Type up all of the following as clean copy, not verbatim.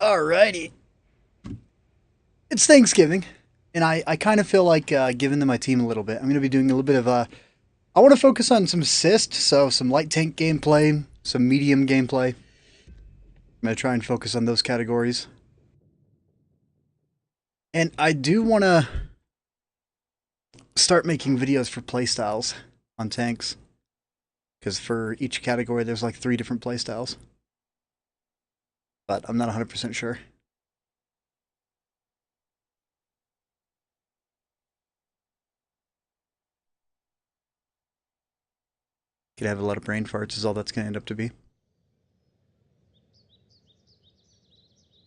Alrighty. It's Thanksgiving, and I kind of feel like giving them my team a little bit. I'm going to be doing a little bit of I want to focus on some assist, so some light tank gameplay, some medium gameplay. I'm going to try and focus on those categories. And I do want to start making videos for playstyles on tanks. Because for each category, there's like 3 different playstyles. But I'm not 100% sure. Could have a lot of brain farts is all that's going to end up to be.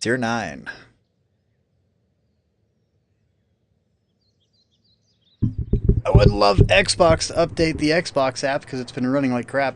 Tier 9. I would love Xbox to update the Xbox app because it's been running like crap.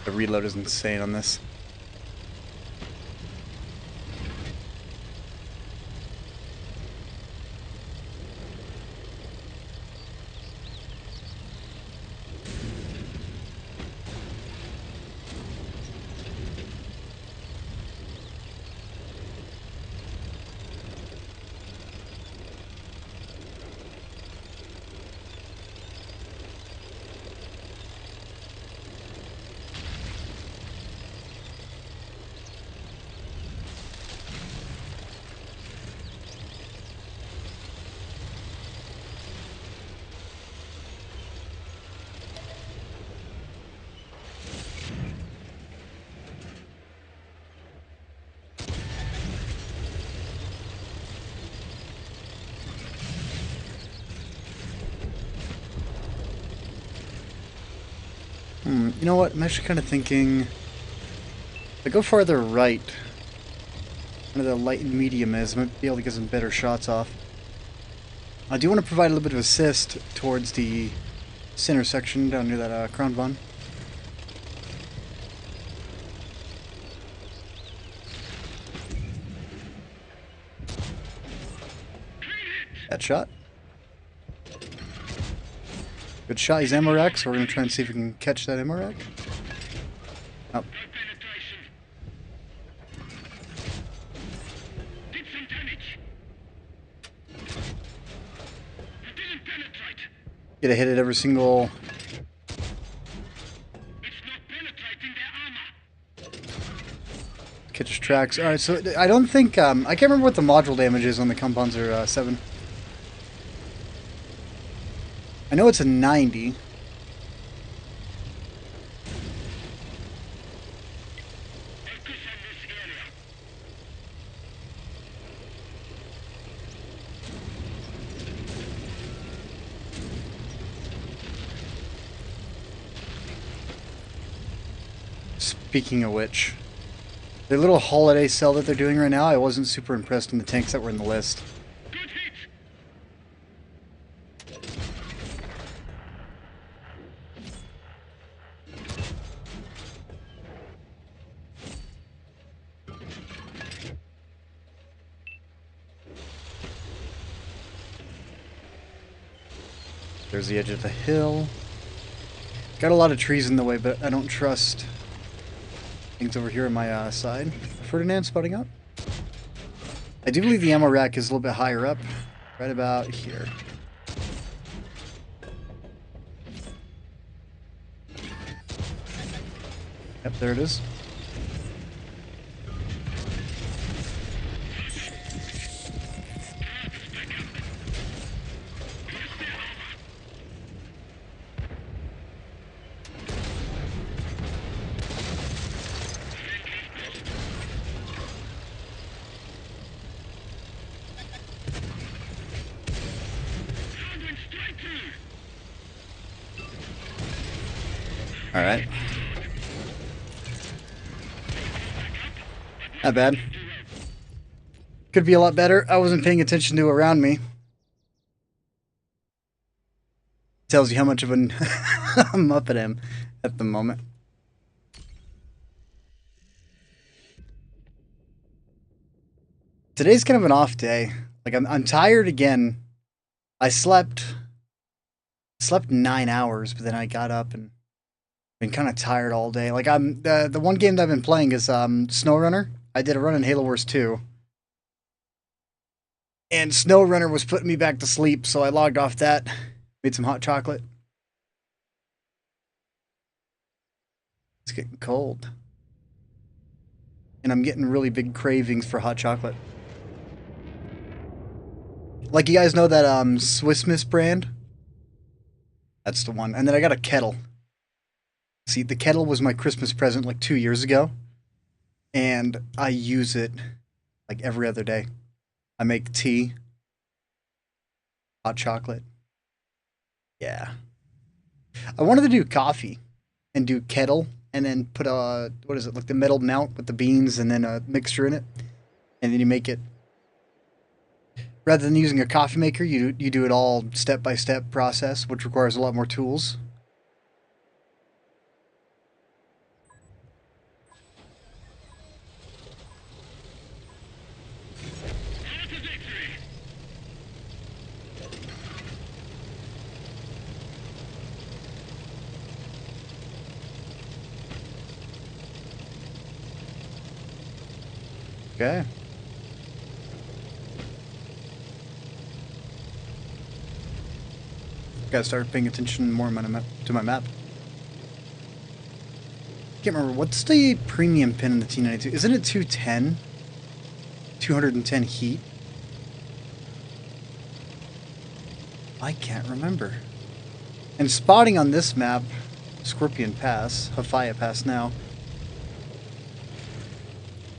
The reload is insane on this. You know what? I'm actually kind of thinking if I go farther right, where the light and medium is, I might be able to get some better shots off. I do want to provide a little bit of assist towards the center section down near that Crown Von. That shot. Good shot. He's ammo rack, so we're going to try and see if we can catch that ammo rack. Oh. Get a hit at every single... Catch his tracks. Alright, so I don't think... I can't remember what the module damage is on the Kampfpanzer 7. I know it's a 90. Speaking of which, their little holiday sale that they're doing right now, I wasn't super impressed in the tanks that were in the list. There's the edge of the hill. Got a lot of trees in the way, but I don't trust things over here on my side. Ferdinand spotting up. I do believe the ammo rack is a little bit higher up, right about here. Yep, there it is. Alright. Not bad. Could be a lot better. I wasn't paying attention to around me. Tells you how much of a muppet I am at the moment. Today's kind of an off day. Like I'm tired again. I slept 9 hours, but then I got up and been kind of tired all day. Like I'm the one game that I've been playing is SnowRunner. I did a run in Halo Wars 2. And SnowRunner was putting me back to sleep, so I logged off that. Made some hot chocolate. It's getting cold. And I'm getting really big cravings for hot chocolate. Like, you guys know that Swiss Miss brand? That's the one. And then I got a kettle. See, the kettle was my Christmas present like 2 years ago. And I use it like every other day. I make tea. Hot chocolate. Yeah. I wanted to do coffee and do kettle and then put a, what is it, like the metal mount with the beans and then a mixture in it. And then you make it. Rather than using a coffee maker, you do it all step-by-step process, which requires a lot more tools. Okay. Gotta start paying attention more to my map. Can't remember, what's the premium pin in the T92? Isn't it 210? 210 heat? I can't remember. And spotting on this map, Scorpion Pass, Hafaya Pass now.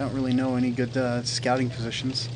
I don't really know any good scouting positions.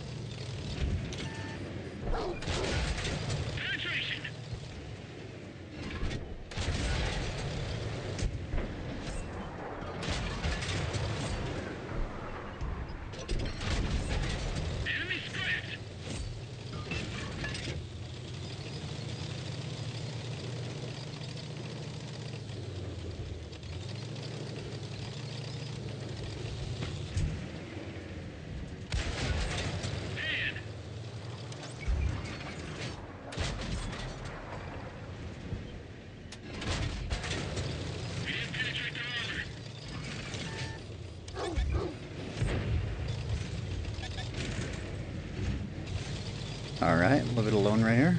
Alright, leave it alone right here.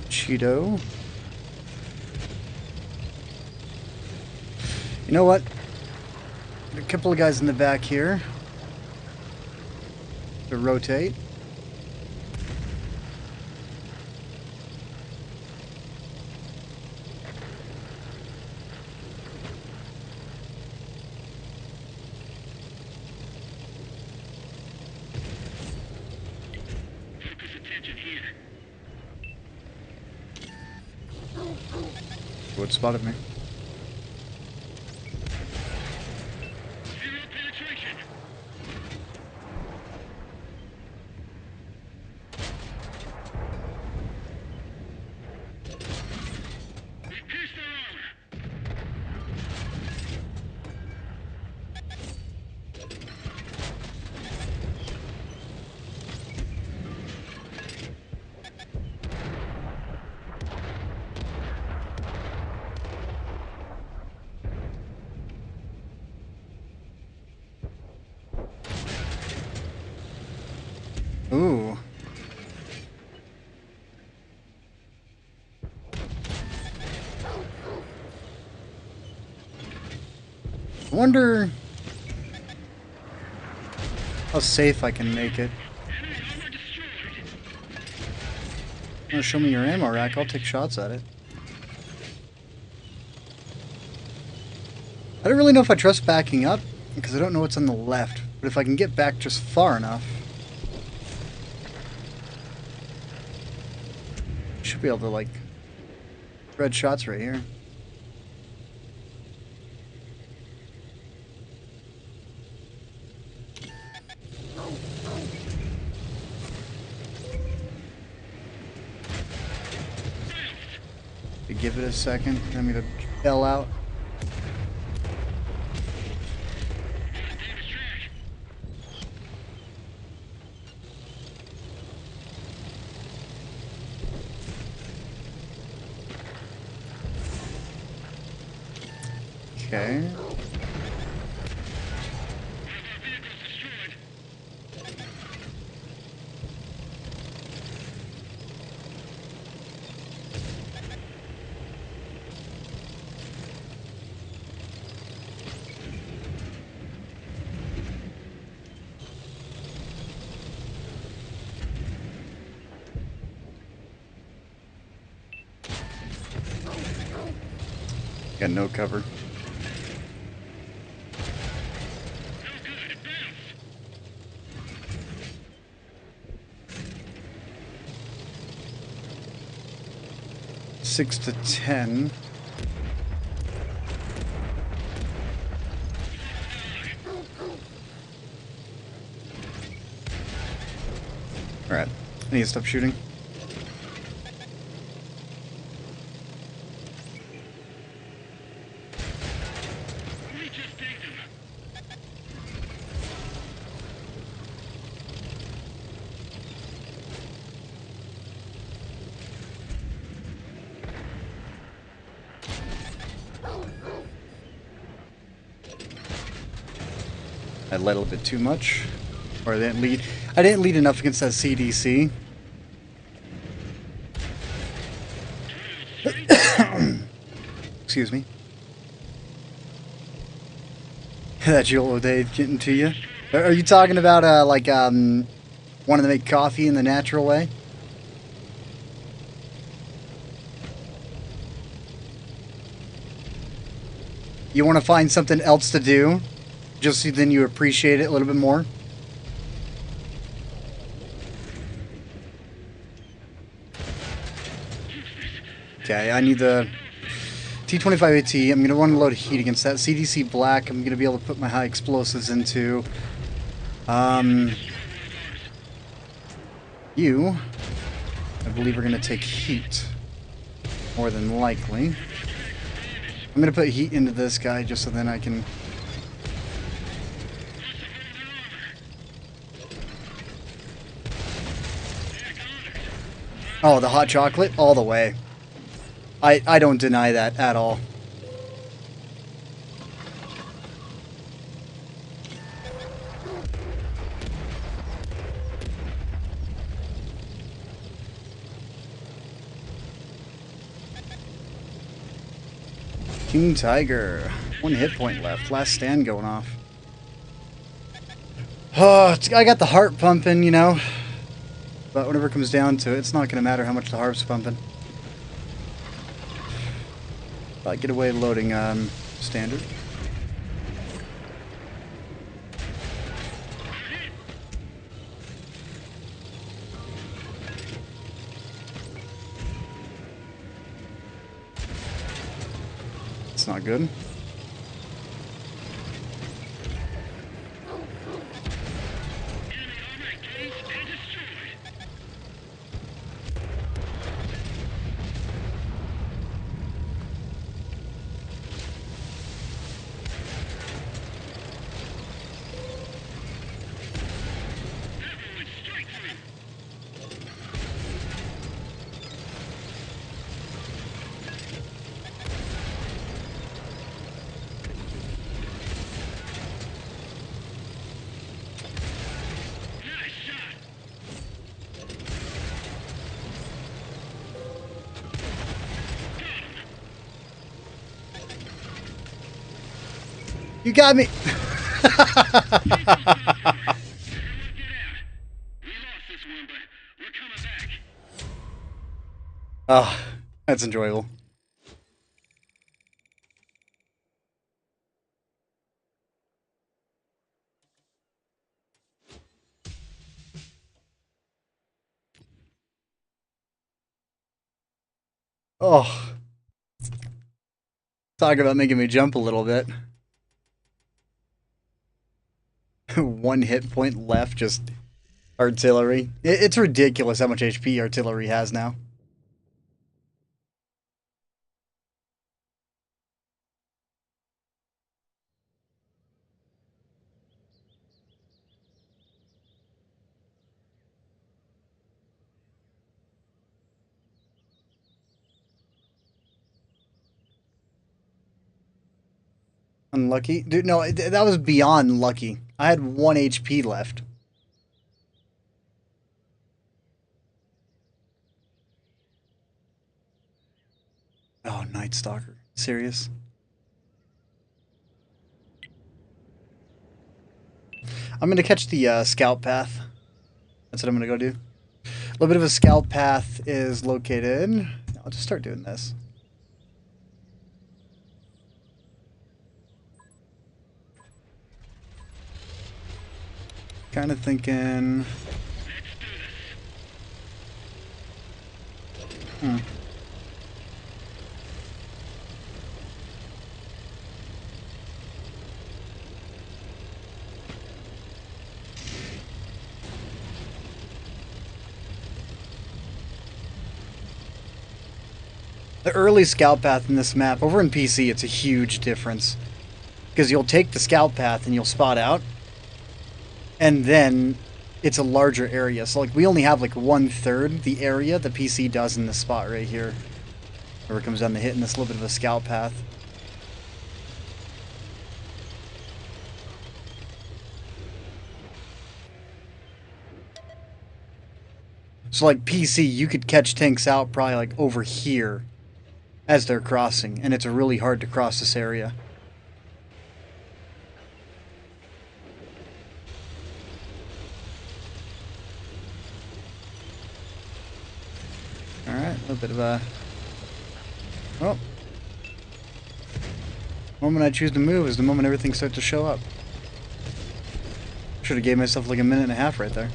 Cheeto. You know what? A couple of guys in the back here. To rotate. What spotted me? Ooh. I wonder how safe I can make it. Want to show me your ammo rack? I'll take shots at it. I don't really know if I trust backing up, because I don't know what's on the left. But if I can get back just far enough, should be able to, like, thread shots right here. give it a second. I'm gonna bail out. Okay. Got no cover. Six to 10. Alright, I need to stop shooting. I led a little bit too much. Or I didn't lead. I didn't lead enough against that CDC. Excuse me. That Joel O'Day getting to you? Are you talking about, wanting to make coffee in the natural way? You want to find something else to do? Just so then you appreciate it a little bit more? Okay, I need the T25AT. I'm going to want to load heat against that. CDC Black, I'm going to be able to put my high explosives into. You, I believe, are going to take heat. More than likely. I'm going to put heat into this guy just so then I can... Oh, the hot chocolate? All the way. I don't deny that at all. King Tiger. 1 hit point left. Last stand going off. Oh, I got the heart pumping, you know. But whenever it comes down to it, it's not going to matter how much the heart's pumping. Get away loading standard. It's not good. You got me! Oh, that's enjoyable. Oh. Talk about making me jump a little bit. 1 hit point left, just artillery. It's ridiculous how much HP artillery has now. Unlucky. Dude, no, that was beyond lucky. I had 1 HP left. Oh, Night Stalker. Serious? I'm gonna catch the scout path. That's what I'm gonna go do. A little bit of a scout path is located. I'll just start doing this. Kind of thinking. The early scout path in this map, over in PC, it's a huge difference. Because you'll take the scout path and you'll spot out, and then it's a larger area. So like we only have like 1/3 the area the PC does in this spot right here. Where it comes down to hitting this little bit of a scout path. So like PC, you could catch tanks out probably like over here as they're crossing, and it's really hard to cross this area. Alright, a little bit of a... Well, the moment I choose to move is the moment everything starts to show up. Should have gave myself like a minute and a half right there.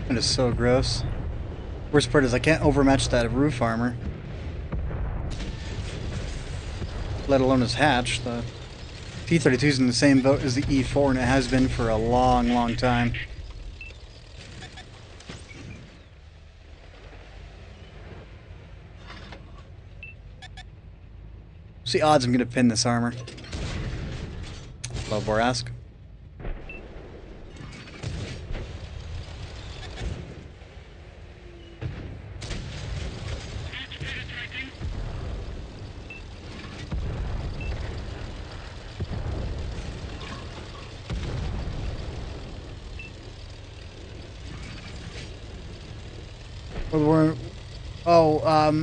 That is so gross. Worst part is I can't overmatch that roof armor. Let alone his hatch. The T-32 is in the same boat as the E4, and it has been for a long, long time. What's the odds I'm going to pin this armor? Hello, Borask.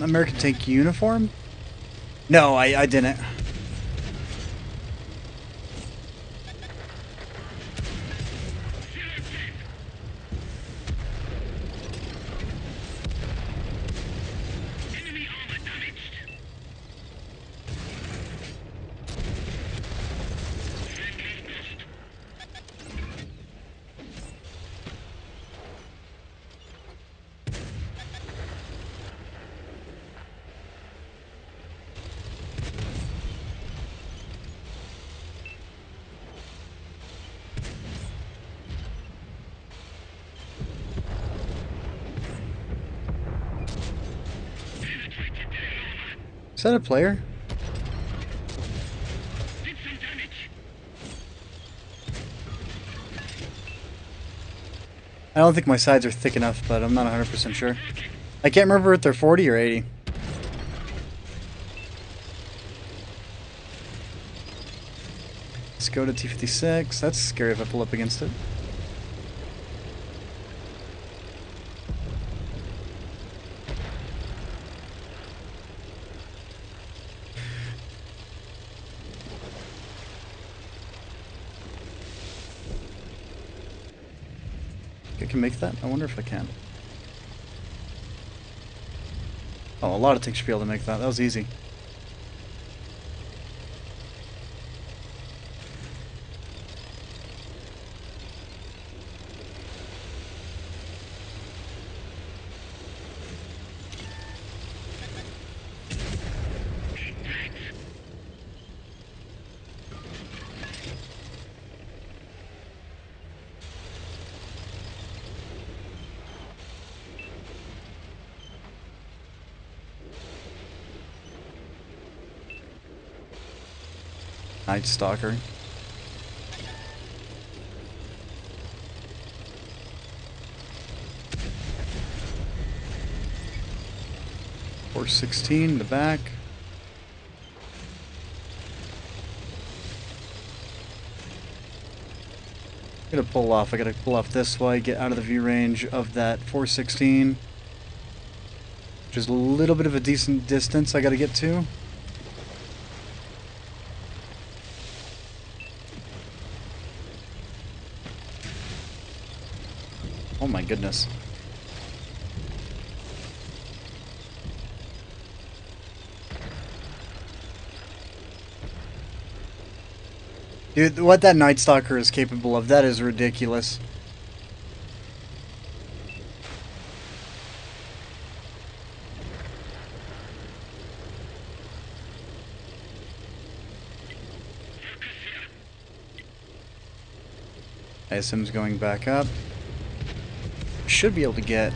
American Tank uniform? No, I didn't. Is that a player? I don't think my sides are thick enough, but I'm not 100% sure. I can't remember if they're 40 or 80. Let's go to T-56. That's scary if I pull up against it. I can make that? I wonder if I can. Oh, a lot of tanks should be able to make that. That was easy. Night Stalker. Force 16 in the back. I'm gonna pull off. I gotta pull off this way, get out of the view range of that 416. Which is a little bit of a decent distance I gotta get to. Oh my goodness. Dude, what that Night Stalker is capable of, that is ridiculous. ISM's going back up. Should be able to get...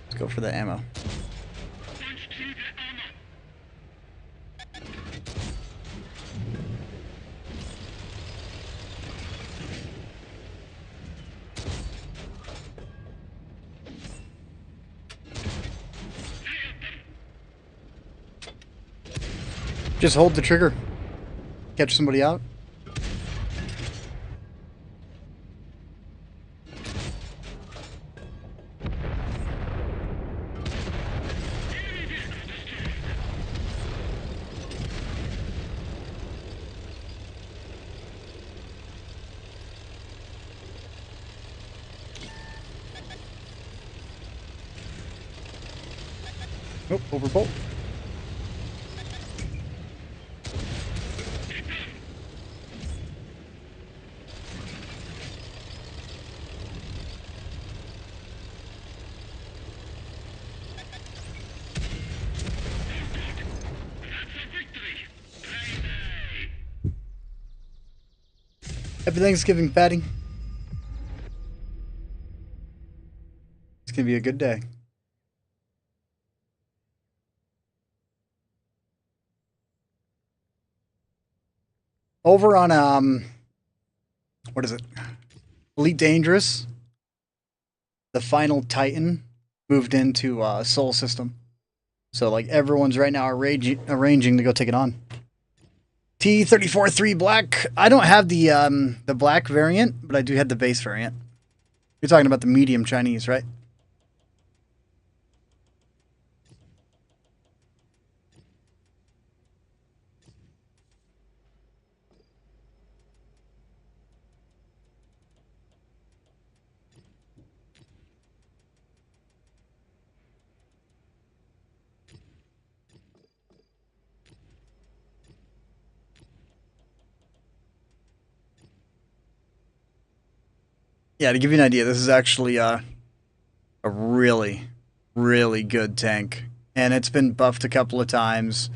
Let's go for the ammo. Just hold the trigger. Catch somebody out. Oh, overbolt. Happy Thanksgiving, Patty. It's gonna be a good day. Over on what is it? Elite Dangerous. The final Titan moved into Soul System. So like everyone's right now arranging to go take it on. T-34-3 Black. I don't have the black variant, but I do have the base variant. You're talking about the medium Chinese, right? Yeah, to give you an idea, this is actually a really, really good tank. And it's been buffed a couple of times.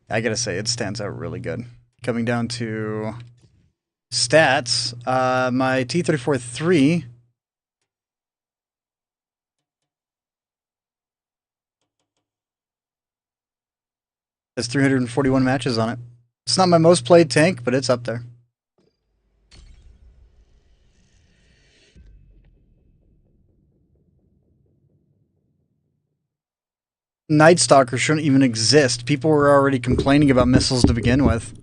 I gotta say, it stands out really good. Coming down to stats, my T-34-3 has 341 matches on it. It's not my most played tank, but it's up there. Night Stalker shouldn't even exist. People were already complaining about missiles to begin with.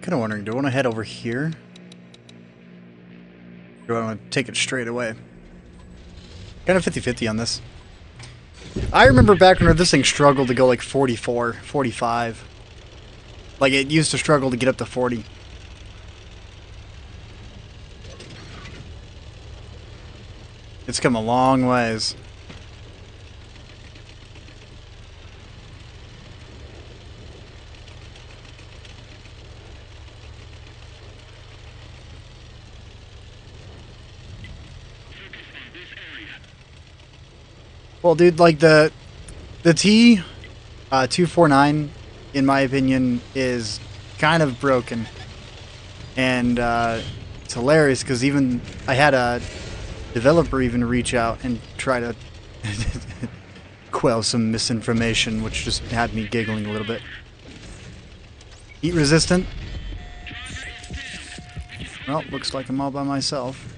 Kind of wondering, do I want to head over here? Or do I want to take it straight away? Kind of 50-50 on this. I remember back when this thing struggled to go like 44, 45. Like it used to struggle to get up to 40. It's come a long ways. Well, dude, like the T 249, in my opinion, is kind of broken, and it's hilarious because even I had a developer even reach out and try to quell some misinformation, which just had me giggling a little bit. Heat resistant? Well, looks like I'm all by myself.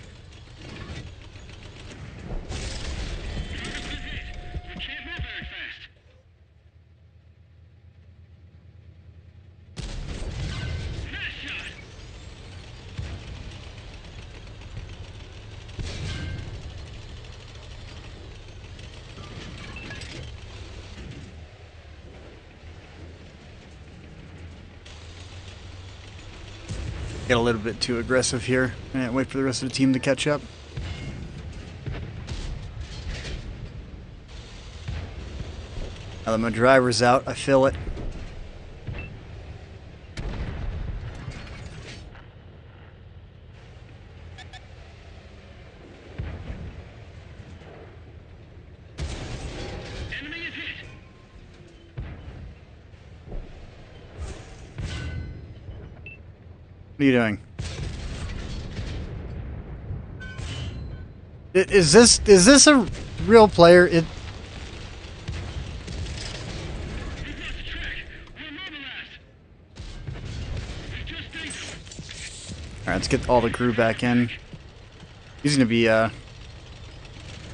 Get a little bit too aggressive here and wait for the rest of the team to catch up. Now that my driver's out, I feel it. What are you doing? Is this a real player? Alright, let's get all the crew back in. He's gonna be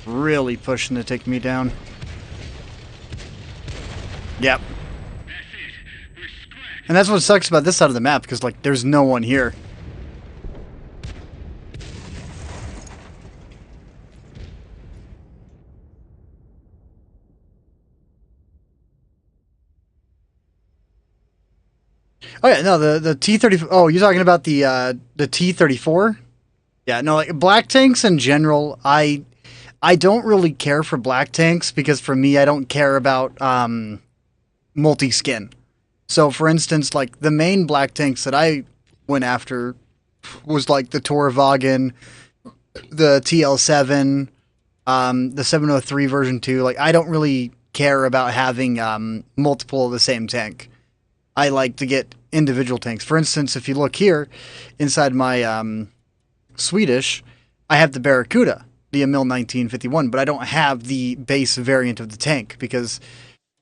really pushing to take me down. Yep. And that's what sucks about this side of the map, because, like, there's no one here. Oh, yeah, no, the T-34... Oh, you're talking about the T-34? Yeah, no, like, black tanks in general, I don't really care for black tanks, because for me, I don't care about multi-skin. So, for instance, like, the main black tanks that I went after was, like, the Torvagen, the TL7, the 703 version 2. Like, I don't really care about having multiple of the same tank. I like to get individual tanks. For instance, if you look here, inside my Swedish, I have the Barracuda, the Emil 1951, but I don't have the base variant of the tank, because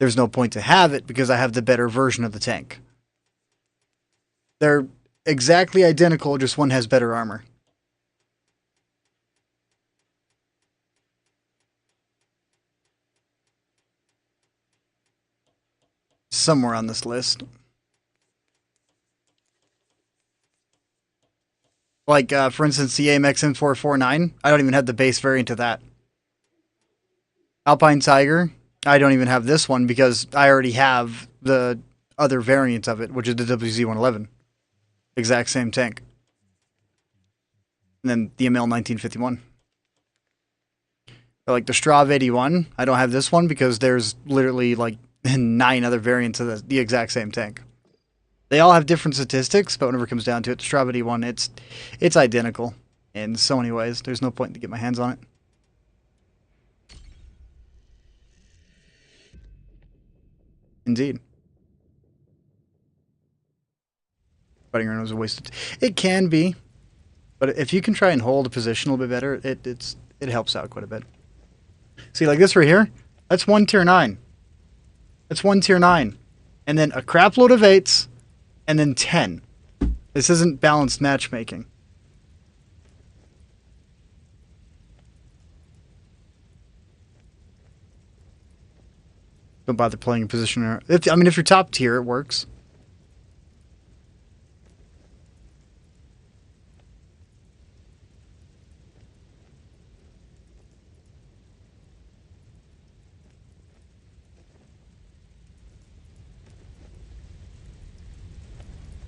there's no point to have it, because I have the better version of the tank. They're exactly identical, just one has better armor. Somewhere on this list. Like, for instance, the AMX M449, I don't even have the base variant of that. Alpine Tiger, I don't even have this one because I already have the other variant of it, which is the WZ-111. Exact same tank. And then the ML 1951. But like the Strav 81, I don't have this one because there's literally like 9 other variants of the exact same tank. They all have different statistics, but whenever it comes down to it, the Strav 81, it's identical in so many ways. There's no point to get my hands on it. Indeed. Fighting around was a waste of it can be, but if you can try and hold a position a little bit better, it helps out quite a bit. See, like this right here, that's 1 tier 9. That's 1 tier 9. And then a crap load of 8s, and then 10. This isn't balanced matchmaking. Don't bother playing a position. If you're top tier, it works.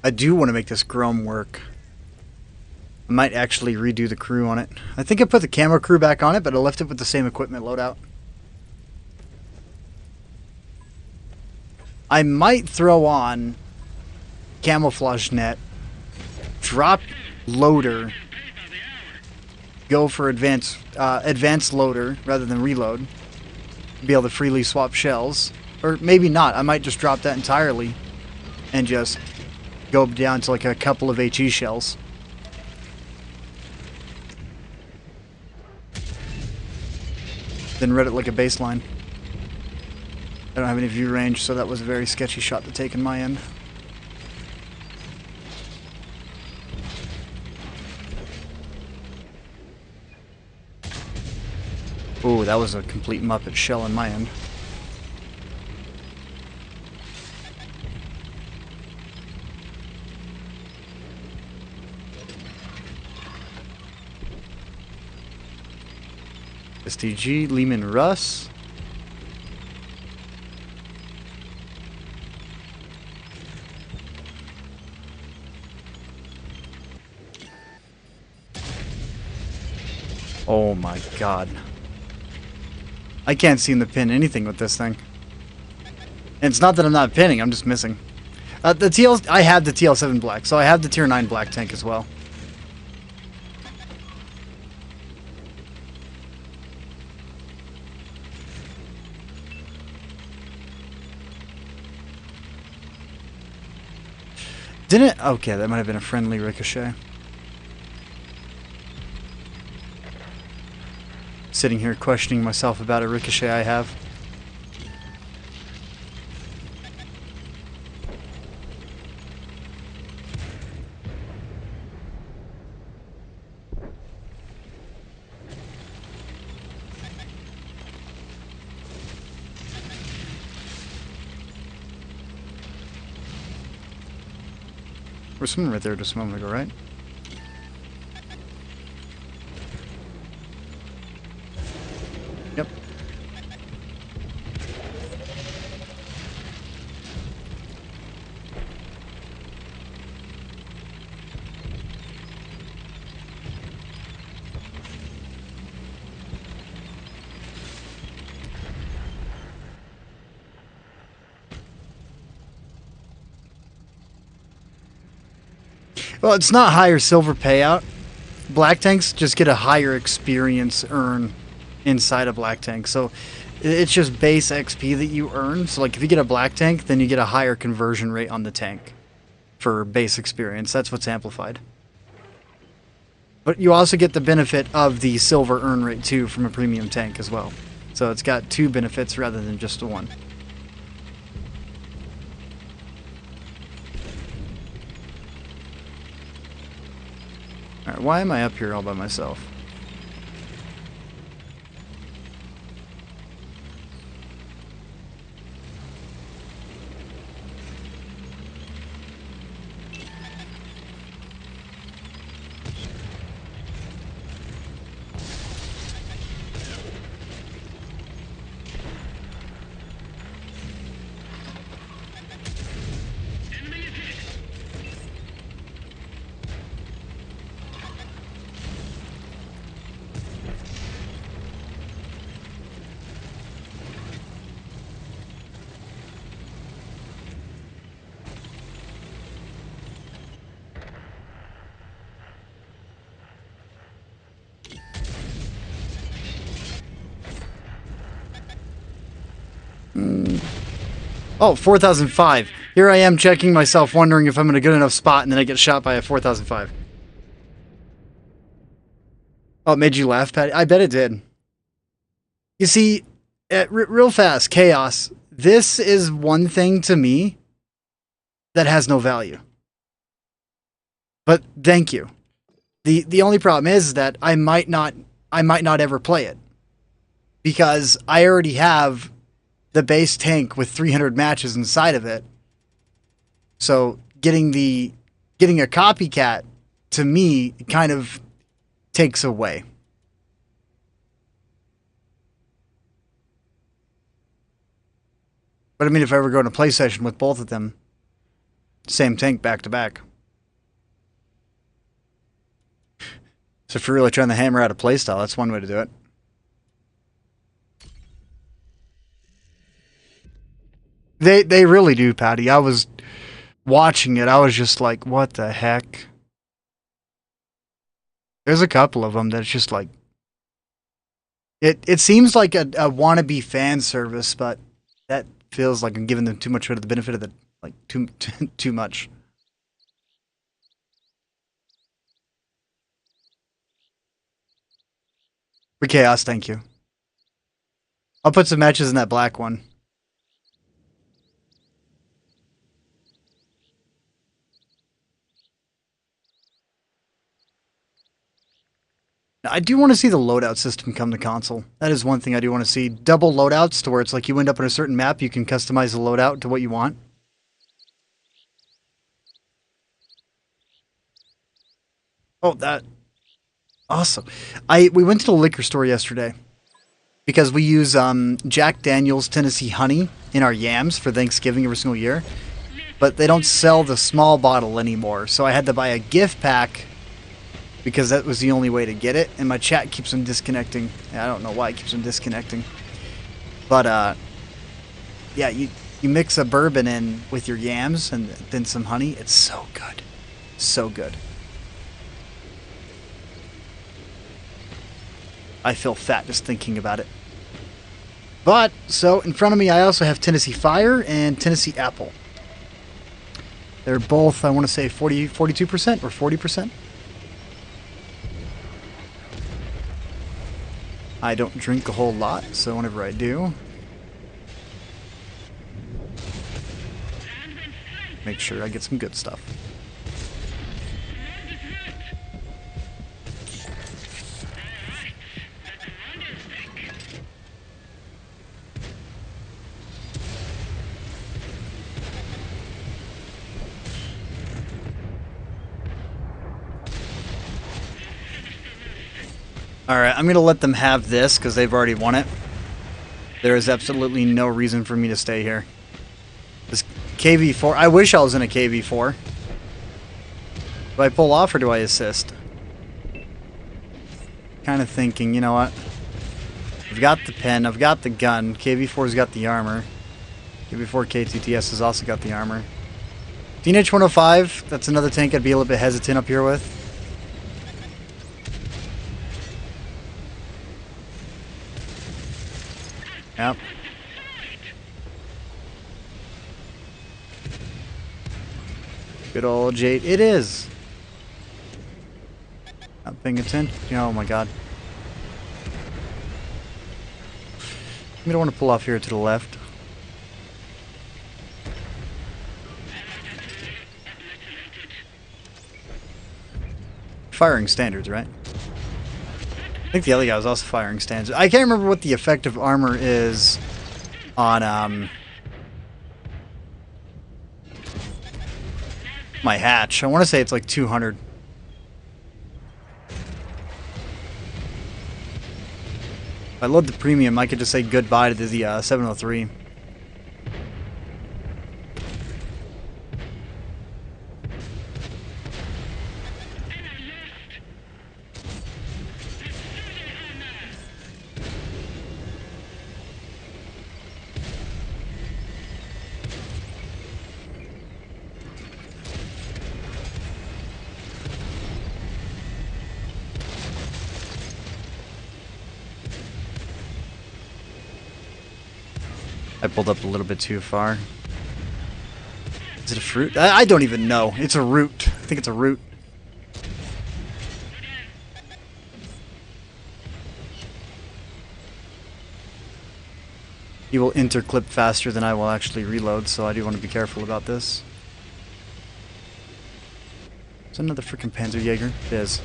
I do want to make this Grom work. I might actually redo the crew on it. I think I put the camo crew back on it, but I left it with the same equipment loadout. I might throw on camouflage net, drop loader, go for advanced loader rather than reload, be able to freely swap shells. Or maybe not. I might just drop that entirely and just go down to like a couple of HE shells. Then read it like a baseline. I don't have any view range, so that was a very sketchy shot to take in my end. Ooh, that was a complete Muppet shell in my end. STG, Lehman Russ. Oh my god. I can't seem to pin anything with this thing. And it's not that I'm not pinning, I'm just missing. I have the TL7 black, so I have the tier 9 black tank as well. Didn't... Okay, that might have been a friendly ricochet. Sitting here questioning myself about a ricochet I have. There's someone right there just a moment ago, right? Yep. Well, it's not higher silver payout. Black tanks just get a higher experience earn inside a black tank. So it's just base XP that you earn. So like if you get a black tank, then you get a higher conversion rate on the tank for base experience. That's what's amplified. But you also get the benefit of the silver earn rate too from a premium tank as well. So it's got two benefits rather than just the one. Alright, why am I up here all by myself? Oh, 4005. Here I am checking myself, wondering if I'm in a good enough spot, and then I get shot by a 4005. Oh, it made you laugh, Patty? I bet it did. You see, real fast, Chaos, this is one thing to me that has no value. But thank you. The only problem is that I might not ever play it. Because I already have the base tank with 300 matches inside of it. So getting a copycat to me kind of takes away. But I mean, if I ever go in a play session with both of them, Same tank back to back. So if you're really trying to hammer out a playstyle, that's one way to do it. They really do, Patty. I was watching it. I was just like, what the heck? There's a couple of them that's just like it seems like a wannabe fan service, but that feels like I'm giving them too much of the benefit of the like too much. For chaos, thank you. I'll put some matches in that black one. I do want to see the loadout system come to console. That is one thing I do want to see. Double loadouts to where it's like you end up on a certain map, you can customize the loadout to what you want. Oh, that awesome. We went to the liquor store yesterday because we use Jack Daniel's Tennessee Honey in our yams for Thanksgiving every single year, but they don't sell the small bottle anymore. So I had to buy a gift pack because that was the only way to get it, and my chat keeps on disconnecting. I don't know why it keeps on disconnecting. But, yeah, you mix a bourbon in with your yams and then some honey. It's so good. So good. I feel fat just thinking about it. But, so, in front of me I also have Tennessee Fire and Tennessee Apple. They're both, I want to say, 42% or 40%. I don't drink a whole lot, so whenever I do, make sure I get some good stuff. Alright, I'm going to let them have this because they've already won it. There is absolutely no reason for me to stay here. This KV4, I wish I was in a KV4. Do I pull off or do I assist? Kind of thinking, you know what? I've got the pen, I've got the gun, KV4's got the armor. KV4 KTTS has also got the armor. Teenage 105, that's another tank I'd be a little bit hesitant up here with. Yep. Good old Jade. It is. Not paying attention. Oh my god. I'm gonna want to pull off here to the left. Firing standards, right? I think the other guy was also firing standards. I can't remember what the effective armor is on my hatch. I want to say it's like 200. If I load the premium, I could just say goodbye to the 703. I pulled up a little bit too far. Is it a fruit? I don't even know. It's a root. I think it's a root. He will interclip faster than I will actually reload, so I do want to be careful about this. Is that another freaking Panzerjäger? It is.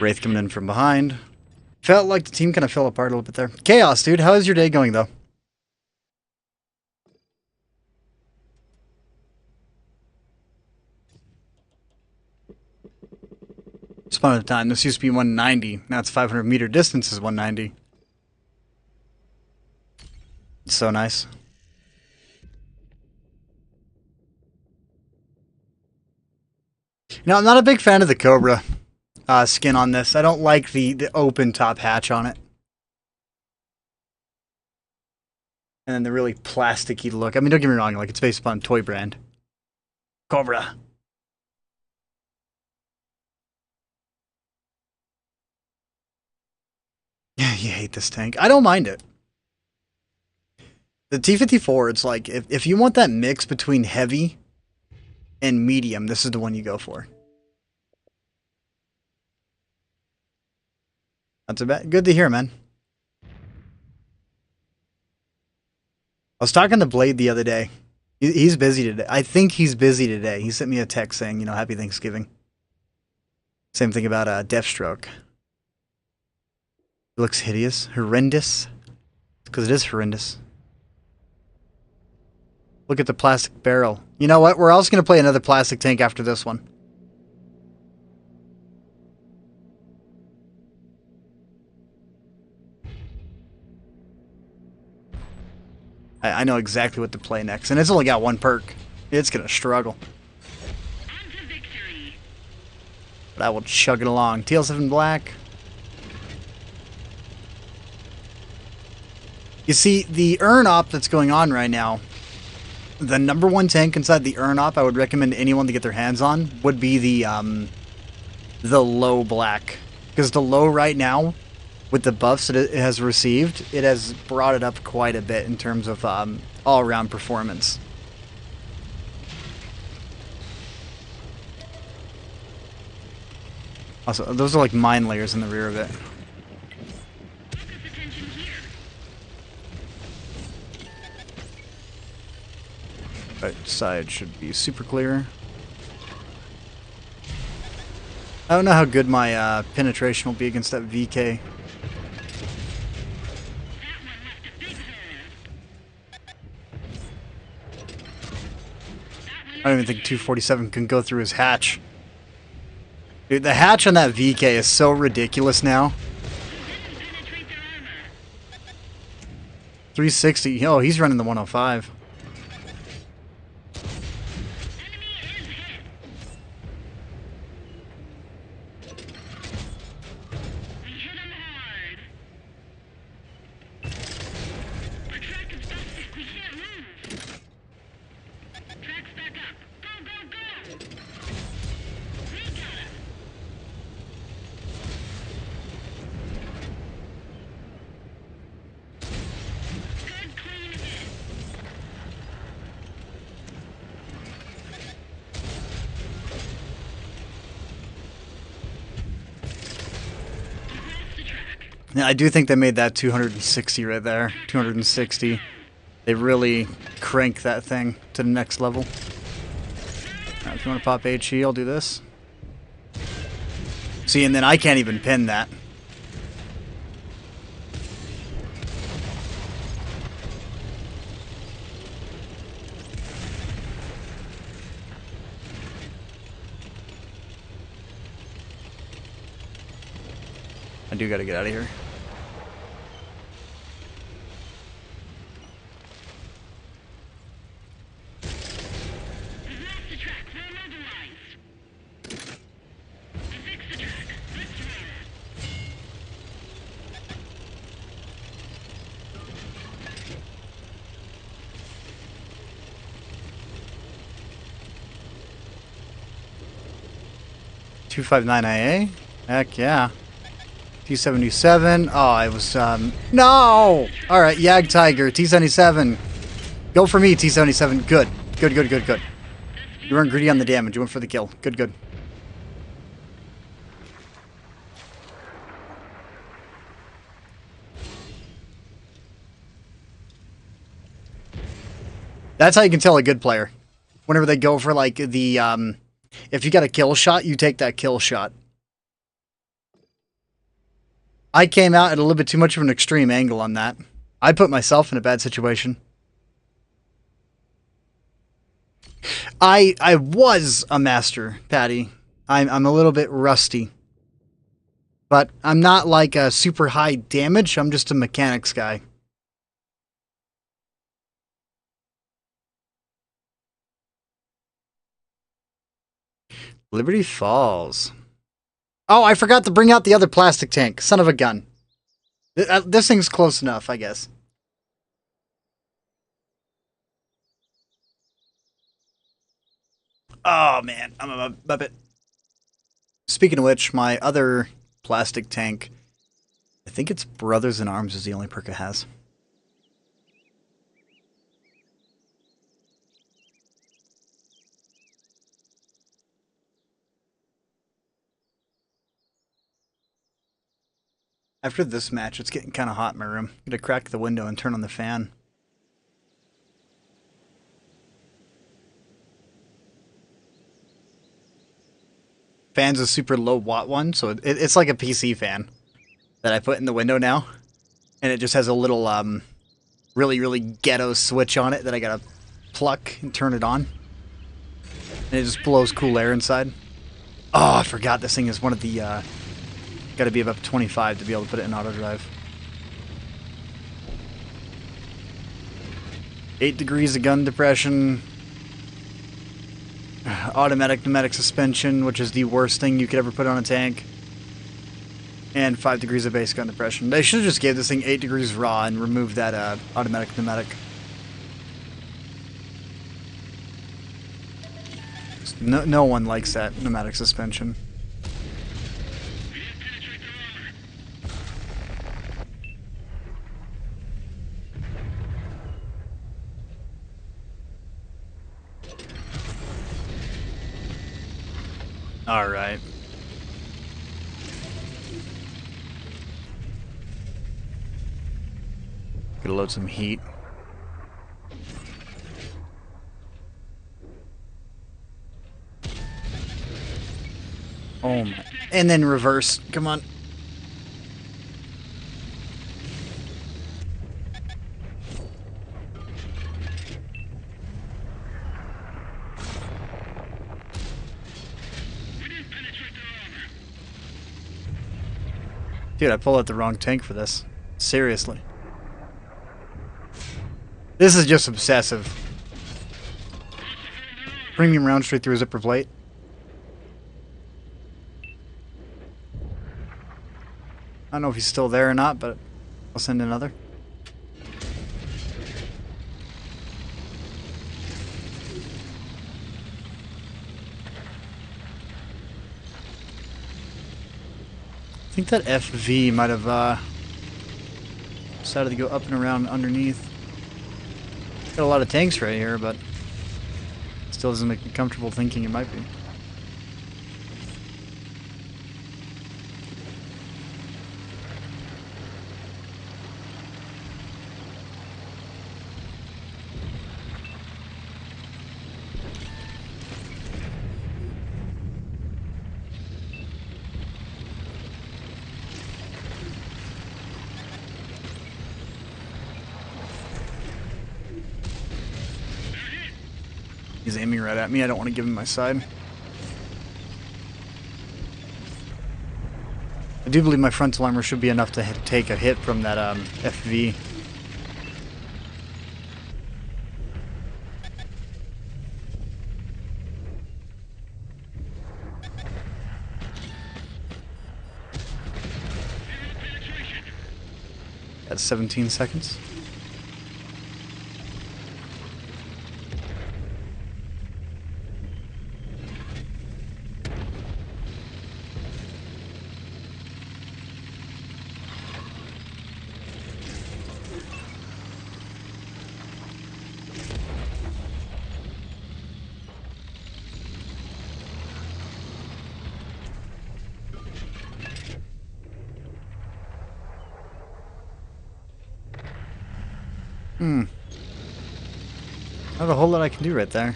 Wraith coming in from behind. Felt like the team kind of fell apart a little bit there. Chaos, dude. How is your day going, though? Spawn at a time. This used to be 190. Now it's 500 meter distance is 190. It's so nice. You know, I'm not a big fan of the Cobra skin on this. I don't like the open top hatch on it. And then the really plasticky look. I mean, don't get me wrong, like, it's based upon toy brand. Cobra. Yeah, you hate this tank. I don't mind it. The T-54, it's like, if you want that mix between heavy and medium, this is the one you go for. Not too bad. Good to hear, man. I was talking to Blade the other day. He's busy today. I think he's busy today. He sent me a text saying, you know, Happy Thanksgiving. Same thing about Deathstroke. It looks hideous. Horrendous. Because it is horrendous. Look at the plastic barrel. You know what? We're also going to play another plastic tank after this one. I know exactly what to play next. And it's only got one perk. It's going to struggle. But I will chug it along. TL7 Black. You see, the Urn Op that's going on right now, the number one tank inside the Urn Op I would recommend anyone to get their hands on would be the low black. Because the low right now, with the buffs that it has received, it has brought it up quite a bit in terms of all-around performance. Also, those are like mine layers in the rear of it. Right side should be super clear. I don't know how good my penetration will be against that VK. I don't even think 247 can go through his hatch. Dude, the hatch on that VK is so ridiculous now. 360. Oh, he's running the 105. Yeah, I do think they made that 260 right there. 260. They really crank that thing to the next level. Right, if you want to pop HE, I'll do this. See, and then I can't even pin that. I do gotta get out of here. .259 IA? Heck yeah. T77. Oh, I was, no! Alright, Yag Tiger, T77. Go for me, T77. Good. Good, good, good, good. You weren't greedy on the damage. You went for the kill. Good, good. That's how you can tell a good player. Whenever they go for, like, the, if you got a kill shot, you take that kill shot. I came out at a little bit too much of an extreme angle on that. I put myself in a bad situation. I was a master, Patty. I'm a little bit rusty. But I'm not like a super high damage, I'm just a mechanics guy. Liberty Falls. Oh, I forgot to bring out the other plastic tank. Son of a gun. This thing's close enough, I guess. Oh, man. I'm a muppet. Speaking of which, my other plastic tank, I think it's Brothers in Arms is the only perk it has. After this match, it's getting kind of hot in my room. I'm going to crack the window and turn on the fan. Fan's a super low watt one, so it's like a PC fan that I put in the window now. And it just has a little really, really ghetto switch on it that I gotta pluck and turn it on. And it just blows cool air inside. Oh, I forgot this thing is one of the... gotta be about 25 to be able to put it in auto drive. 8 degrees of gun depression. Automatic pneumatic suspension, which is the worst thing you could ever put on a tank. And 5 degrees of base gun depression. They should have just gave this thing 8 degrees raw and removed that automatic pneumatic. No one likes that pneumatic suspension. Alright. Gonna load some heat. Oh my. And then reverse. Come on. Dude, I pulled out the wrong tank for this. Seriously. This is just obsessive. Premium round straight through a zipper plate. I don't know if he's still there or not, but I'll send another. I think that FV might have decided to go up and around underneath. Got a lot of tanks right here, but still doesn't make me comfortable thinking it might be. He's aiming right at me. I don't want to give him my side. I do believe my frontal armor should be enough to take a hit from that FV. That's 17 seconds. Not a whole lot I can do right there.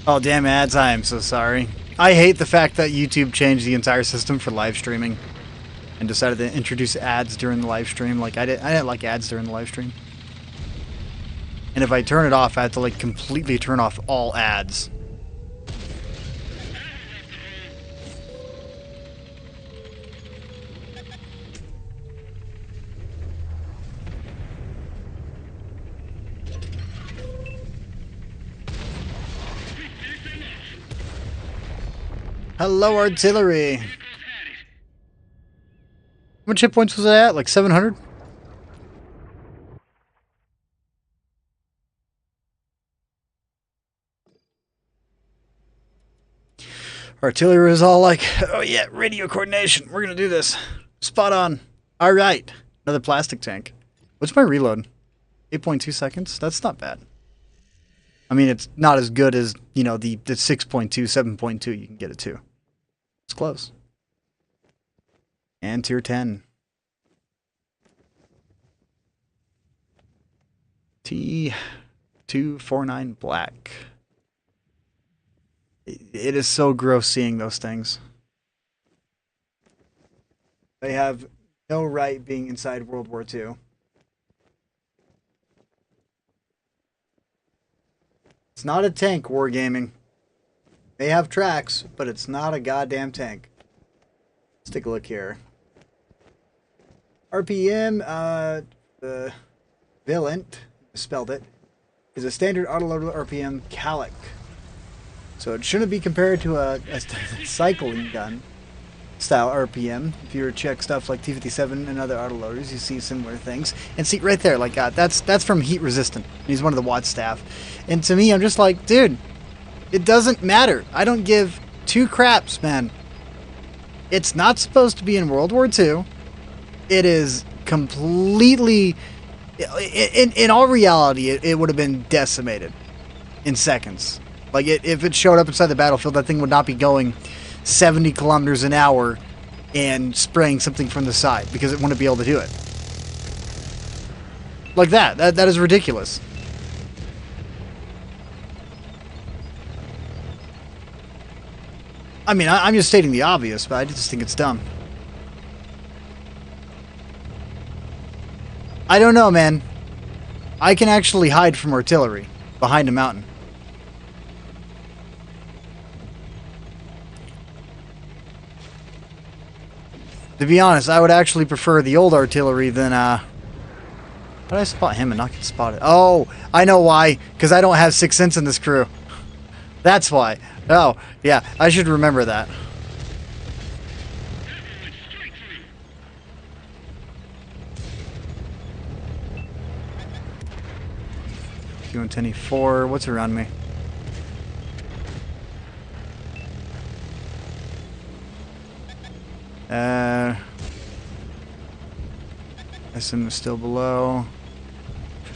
Oh, damn ads, I am so sorry. I hate the fact that YouTube changed the entire system for live streaming. and decided to introduce ads during the live stream. Like I didn't like ads during the live stream. And if I turn it off, I have to like completely turn off all ads. Hello, artillery. How much hit points was it at? Like 700? Artillery was all like, oh yeah, radio coordination. We're going to do this. Spot on. All right. Another plastic tank. What's my reload? 8.2 seconds? That's not bad. I mean, it's not as good as, you know, the 6.2, 7.2 you can get it to. It's close. And tier 10. T249 black. It is so gross seeing those things. They have no right being inside World War II. It's not a tank, Wargaming. They have tracks, but it's not a goddamn tank. Let's take a look here. RPM, the Villaint, spelled it, is a standard autoloader RPM Calic. So it shouldn't be compared to a cycling gun style RPM. If you were to check stuff like T57 and other autoloaders, you see similar things. And see right there, like that's from Heat Resistant. He's one of the Watt staff. And to me, I'm just like, dude, it doesn't matter. I don't give two craps, man. It's not supposed to be in World War II. It is completely, in all reality, it would have been decimated in seconds. Like, if it showed up inside the battlefield, that thing would not be going 70 kilometers an hour and spraying something from the side, because it wouldn't be able to do it. Like that. That is ridiculous. I mean, I'm just stating the obvious, but I just think it's dumb. I don't know, man. I can actually hide from artillery behind a mountain. To be honest, I would actually prefer the old artillery than, How did I spot him and not get spotted? Oh, I know why. Because I don't have 6th Sense in this crew. That's why. Oh, yeah, I should remember that. Q110E4, what's around me? SM is still below.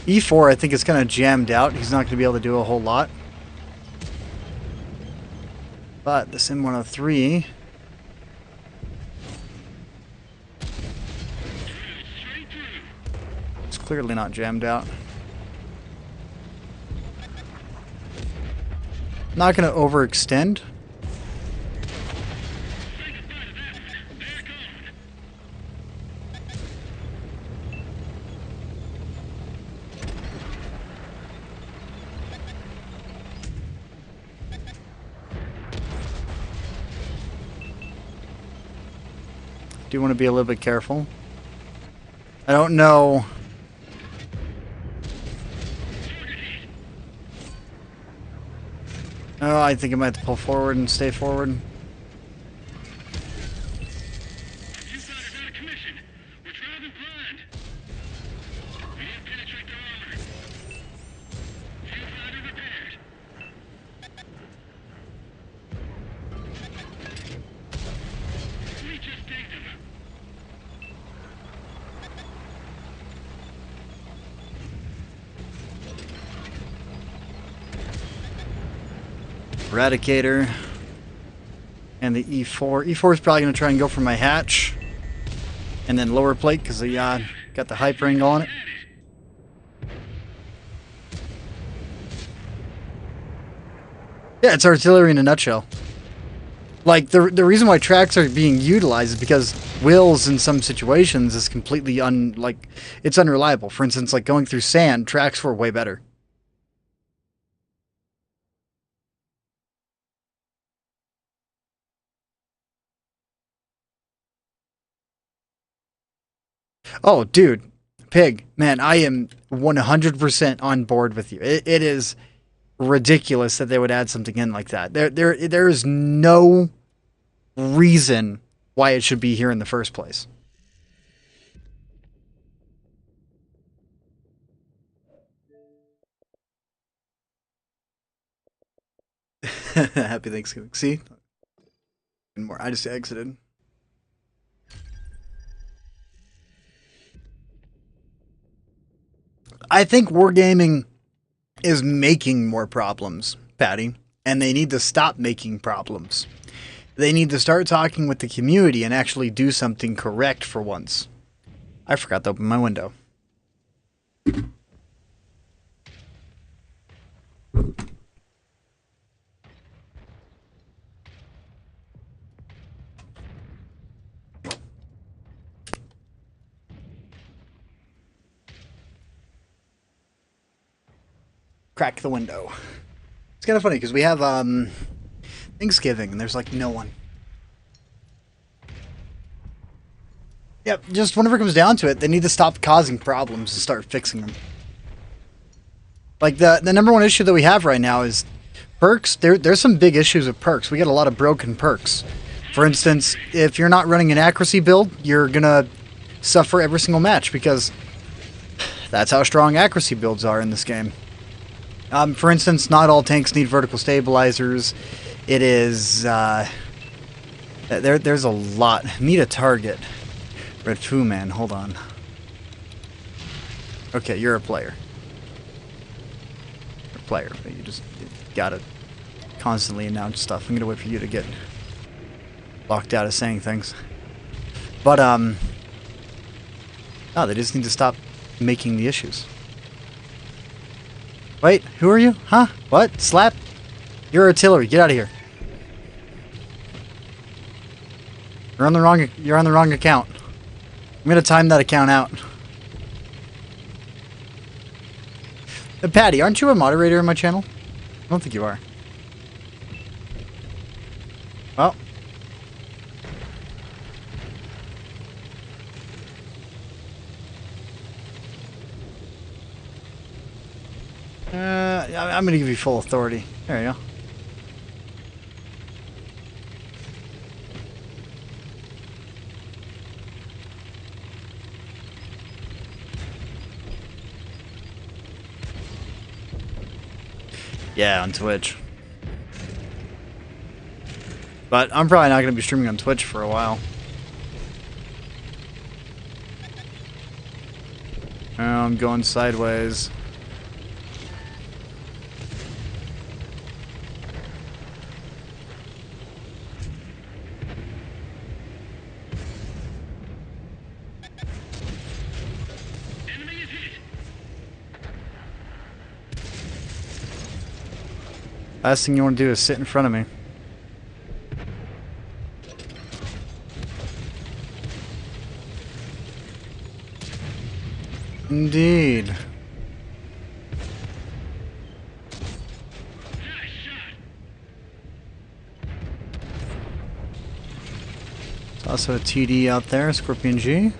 E4, I think it's kind of jammed out. He's not going to be able to do a whole lot. But the Sim 103... it's clearly not jammed out. Not going to overextend. Do want to be a little bit careful. I don't know. Oh, I think I might have to pull forward and stay forward. Eradicator and the E4. E4 is probably going to try and go for my hatch and then lower plate because the got the hyper angle on it. Yeah, it's artillery in a nutshell. Like, the reason why tracks are being utilized is because wills in some situations is completely it's unreliable. For instance, like going through sand, tracks were way better. Oh, dude, Pig, man, I am 100% on board with you. It is ridiculous that they would add something in like that. There is no reason why it should be here in the first place. Happy Thanksgiving. See? More. I just exited. I think wargaming is making more problems, Patty, and they need to stop making problems. They need to start talking with the community and actually do something correct for once. I forgot to open my window. Crack the window. It's kind of funny because we have Thanksgiving and there's like no one. Yep, just whenever it comes down to it, they need to stop causing problems and start fixing them. Like the number one issue that we have right now is perks. There's some big issues with perks. We get a lot of broken perks. For instance, if you're not running an accuracy build, you're gonna suffer every single match because that's how strong accuracy builds are in this game. For instance, not all tanks need vertical stabilizers. It is there's a lot. Need a target. Red Fu Man, hold on. Okay, you're a player. You're a player, but you just gotta constantly announce stuff. I'm gonna wait for you to get locked out of saying things. But no, they just need to stop making the issues. Wait, who are you? Huh? What? Slap? You're artillery. Get out of here. You're on the wrong account. I'm gonna time that account out. Patty, aren't you a moderator in my channel? I don't think you are. Well. I'm gonna give you full authority. There you go. Yeah, on Twitch. But I'm probably not going to be streaming on Twitch for a while. Oh, I'm going sideways. Last thing you want to do is sit in front of me. Indeed. There's also a TD out there, Scorpion G.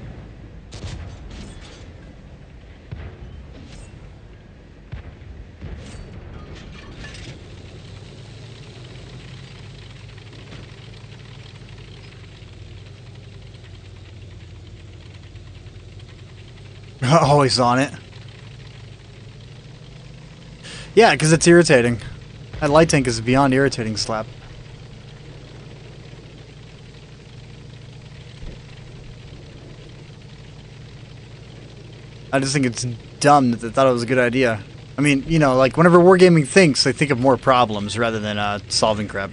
Always on it. Yeah, because it's irritating. That light tank is beyond irritating, Slap. I just think it's dumb that they thought it was a good idea. I mean, you know, like, whenever Wargaming thinks, they think of more problems rather than solving crap.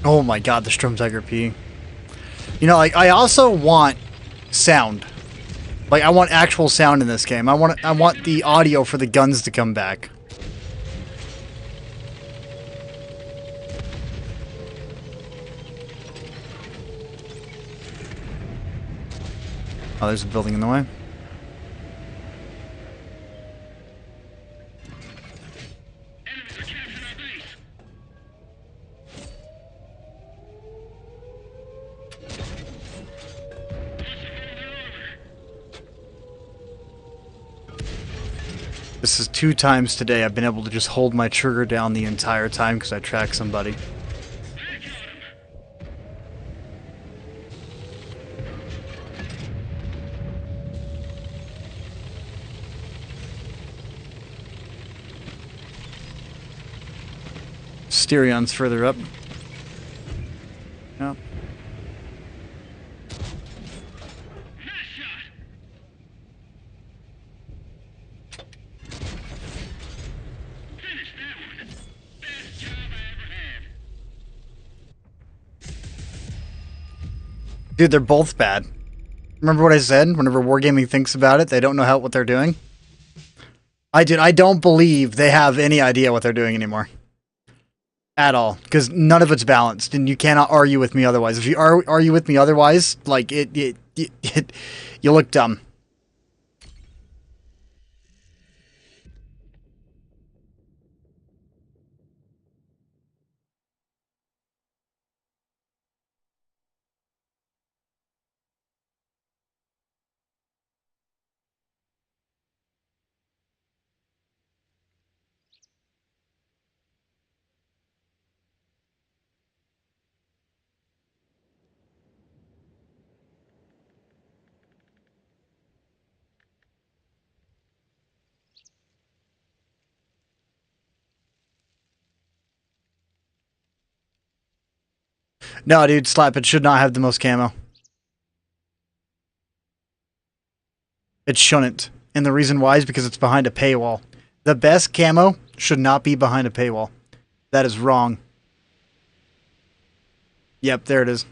Oh my god, the Sturmtiger P. You know, like, I also want sound. Like, I want actual sound in this game. I want the audio for the guns to come back. Oh, there's a building in the way. This is 2 times today I've been able to just hold my trigger down the entire time because I track somebody. Stereon's further up. Yep. Dude, they're both bad. Remember what I said? Whenever Wargaming thinks about it, they don't know what they're doing. I don't believe they have any idea what they're doing anymore. At all. Because none of it's balanced, and you cannot argue with me otherwise. If you argue with me otherwise, like, you look dumb. No, dude, Slap, it should not have the most camo. It shouldn't. And the reason why is because it's behind a paywall. The best camo should not be behind a paywall. That is wrong. Yep, there it is.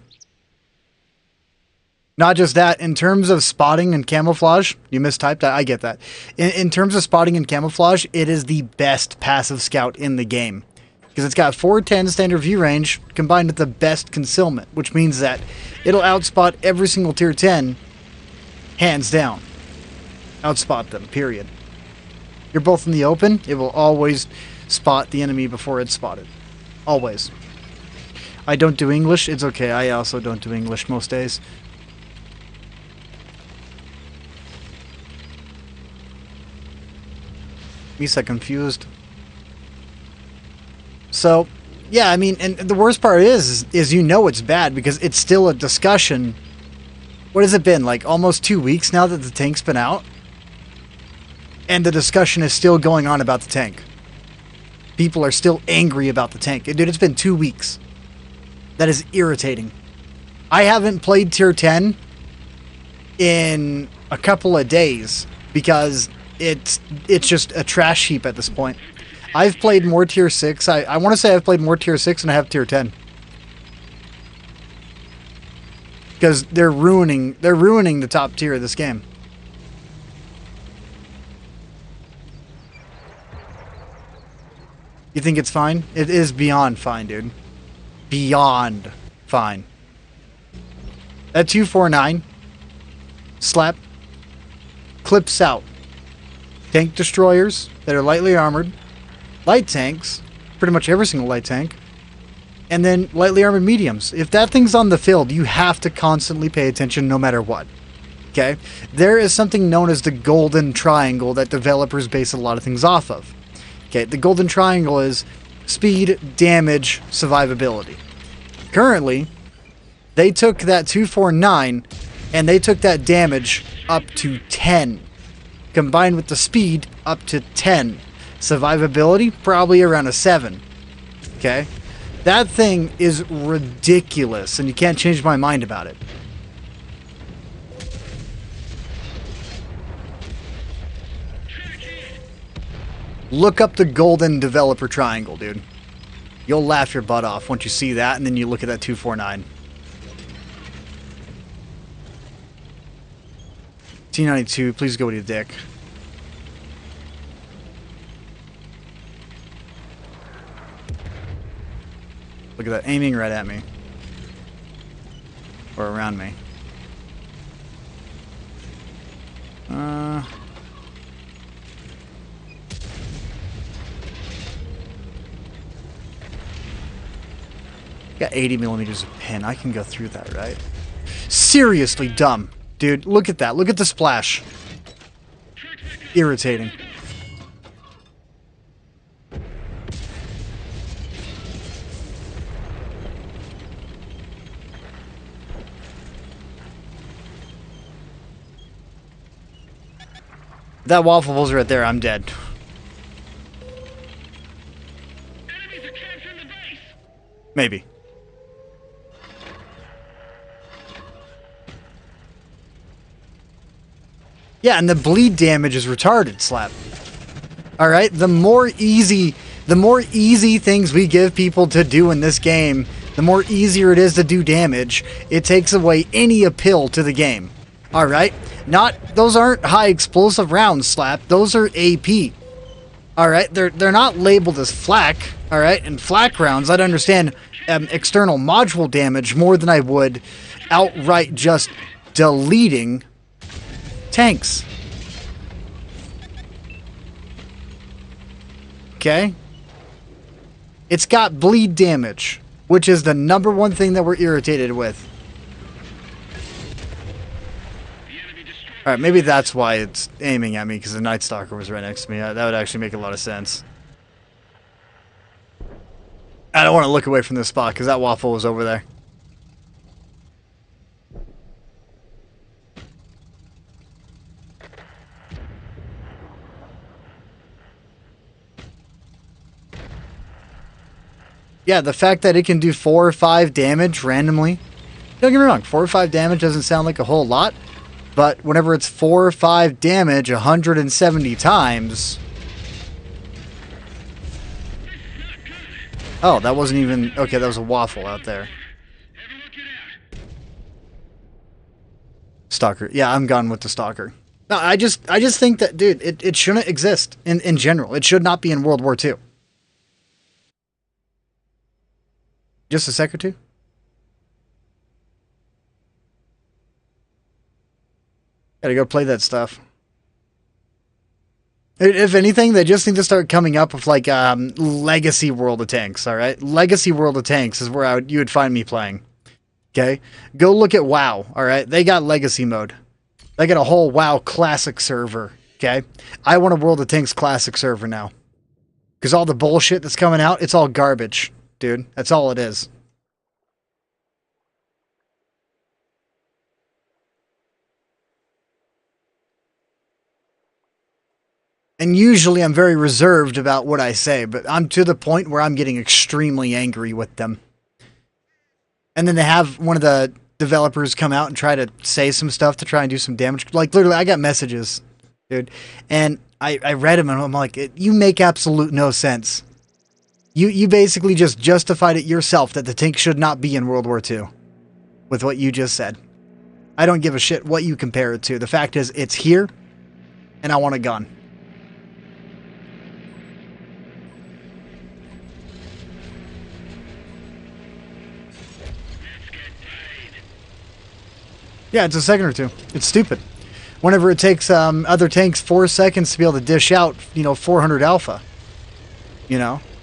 Not just that, in terms of spotting and camouflage, you mistyped, I get that. In terms of spotting and camouflage, it is the best passive scout in the game. Because it's got 410 standard view range combined with the best concealment, which means that it'll outspot every single tier 10, hands down. Outspot them, period. You're both in the open, it will always spot the enemy before it's spotted. Always. I don't do English, it's okay, I also don't do English most days. Misa confused. So, yeah, I mean, and the worst part is you know it's bad because it's still a discussion. What has it been, like almost 2 weeks now that the tank's been out? And the discussion is still going on about the tank. People are still angry about the tank. Dude, it's been 2 weeks. That is irritating. I haven't played tier 10 in a couple of days because it's just a trash heap at this point. I've played more tier 6. I want to say I've played more tier 6 than I have tier 10. Because they're ruining the top tier of this game. You think it's fine? It is beyond fine, dude. Beyond fine. That 249 Slap clips out tank destroyers that are lightly armored, light tanks, pretty much every single light tank, and then lightly armored mediums. If that thing's on the field, you have to constantly pay attention no matter what. Okay? There is something known as the golden triangle that developers base a lot of things off of. Okay, the golden triangle is speed, damage, survivability. Currently, they took that 249 and they took that damage up to 10. Combined with the speed, up to 10. Survivability, probably around a 7. Okay? That thing is ridiculous, and you can't change my mind about it. Look up the golden developer triangle, dude. You'll laugh your butt off once you see that, and then you look at that 249. T92, please go with your dick. Look at that, aiming right at me. Or around me. Got 80 millimeters of pin. I can go through that, right? Seriously dumb. Dude, look at that. Look at the splash. Irritating. That waffle hole's right there. I'm dead. Maybe. Yeah, and the bleed damage is retarded, Slap. Alright, the more easy things we give people to do in this game, the more easier it is to do damage. It takes away any appeal to the game. Alright? Those aren't high explosive rounds, Slap. Those are AP. Alright? They're not labeled as flak. Alright? And flak rounds, I'd understand external module damage more than I would outright just deleting tanks. Okay? It's got bleed damage, which is the #1 thing that we're irritated with. Alright, maybe that's why it's aiming at me, because the Night Stalker was right next to me. That would actually make a lot of sense. I don't want to look away from this spot, because that waffle was over there. Yeah, the fact that it can do 4 or 5 damage randomly. Don't get me wrong, 4 or 5 damage doesn't sound like a whole lot. But whenever it's 4 or 5 damage 170 times... Oh, that wasn't even... Okay, that was a waffle out there. Stalker. Yeah, I'm gone with the Stalker. No, I just think that, dude, it shouldn't exist in general. It should not be in World War II. Just a sec or two? Gotta go play that stuff. If anything, they just need to start coming up with, like, Legacy World of Tanks, alright? Legacy World of Tanks is where you would find me playing. Okay? Go look at WoW, alright? They got Legacy mode. They got a whole WoW Classic server, okay? I want a World of Tanks Classic server now. Because all the bullshit that's coming out, it's all garbage, dude. That's all it is. And usually I'm very reserved about what I say, but I'm to the point where I'm getting extremely angry with them. And then they have one of the developers come out and try to say some stuff to try and do some damage. Like, literally, I got messages, dude. And I read them and I'm like, you make absolute no sense. You basically just justified it yourself that the tank should not be in World War II. With what you just said. I don't give a shit what you compare it to. The fact is, it's here, and I want a gun. Yeah, it's a second or two. It's stupid. Whenever it takes other tanks 4 seconds to be able to dish out, 400 alpha.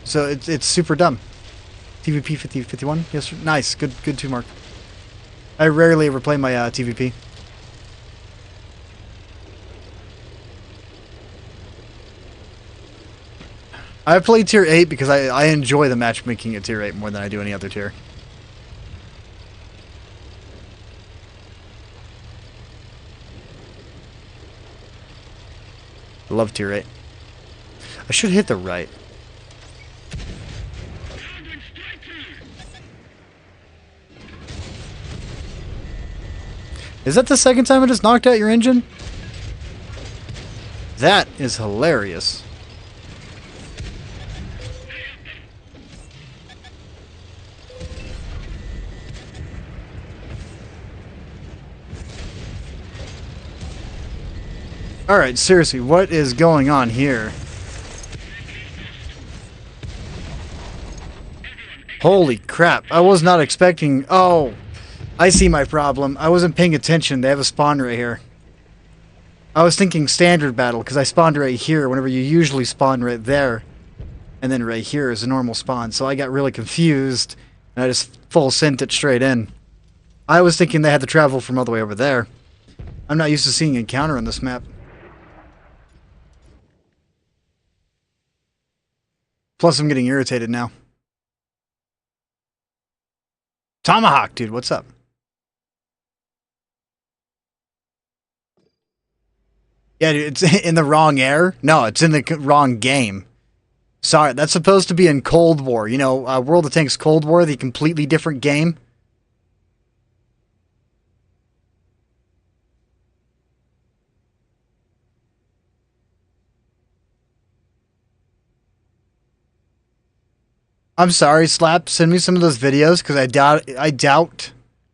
So it's super dumb. TVP 5051? Yes, nice. Good 2 mark. I rarely ever play my TVP. I play tier 8 because I enjoy the matchmaking at tier 8 more than I do any other tier. I love tier 8. I should hit the right. Is that the second time I just knocked out your engine? That is hilarious. Alright, seriously, what is going on here? Holy crap, I was not expecting... Oh, I see my problem. I wasn't paying attention. They have a spawn right here. I was thinking standard battle, because I spawned right here, whenever you usually spawn right there. And then right here is a normal spawn, so I got really confused, and I just full sent it straight in. I was thinking they had to travel from all the way over there. I'm not used to seeing encounter on this map. Plus, I'm getting irritated now. Tomahawk, dude, what's up? Yeah, dude, it's in the wrong air. No, it's in the wrong game. Sorry, that's supposed to be in Cold War. You know, World of Tanks Cold War, the completely different game. I'm sorry, Slap. Send me some of those videos, because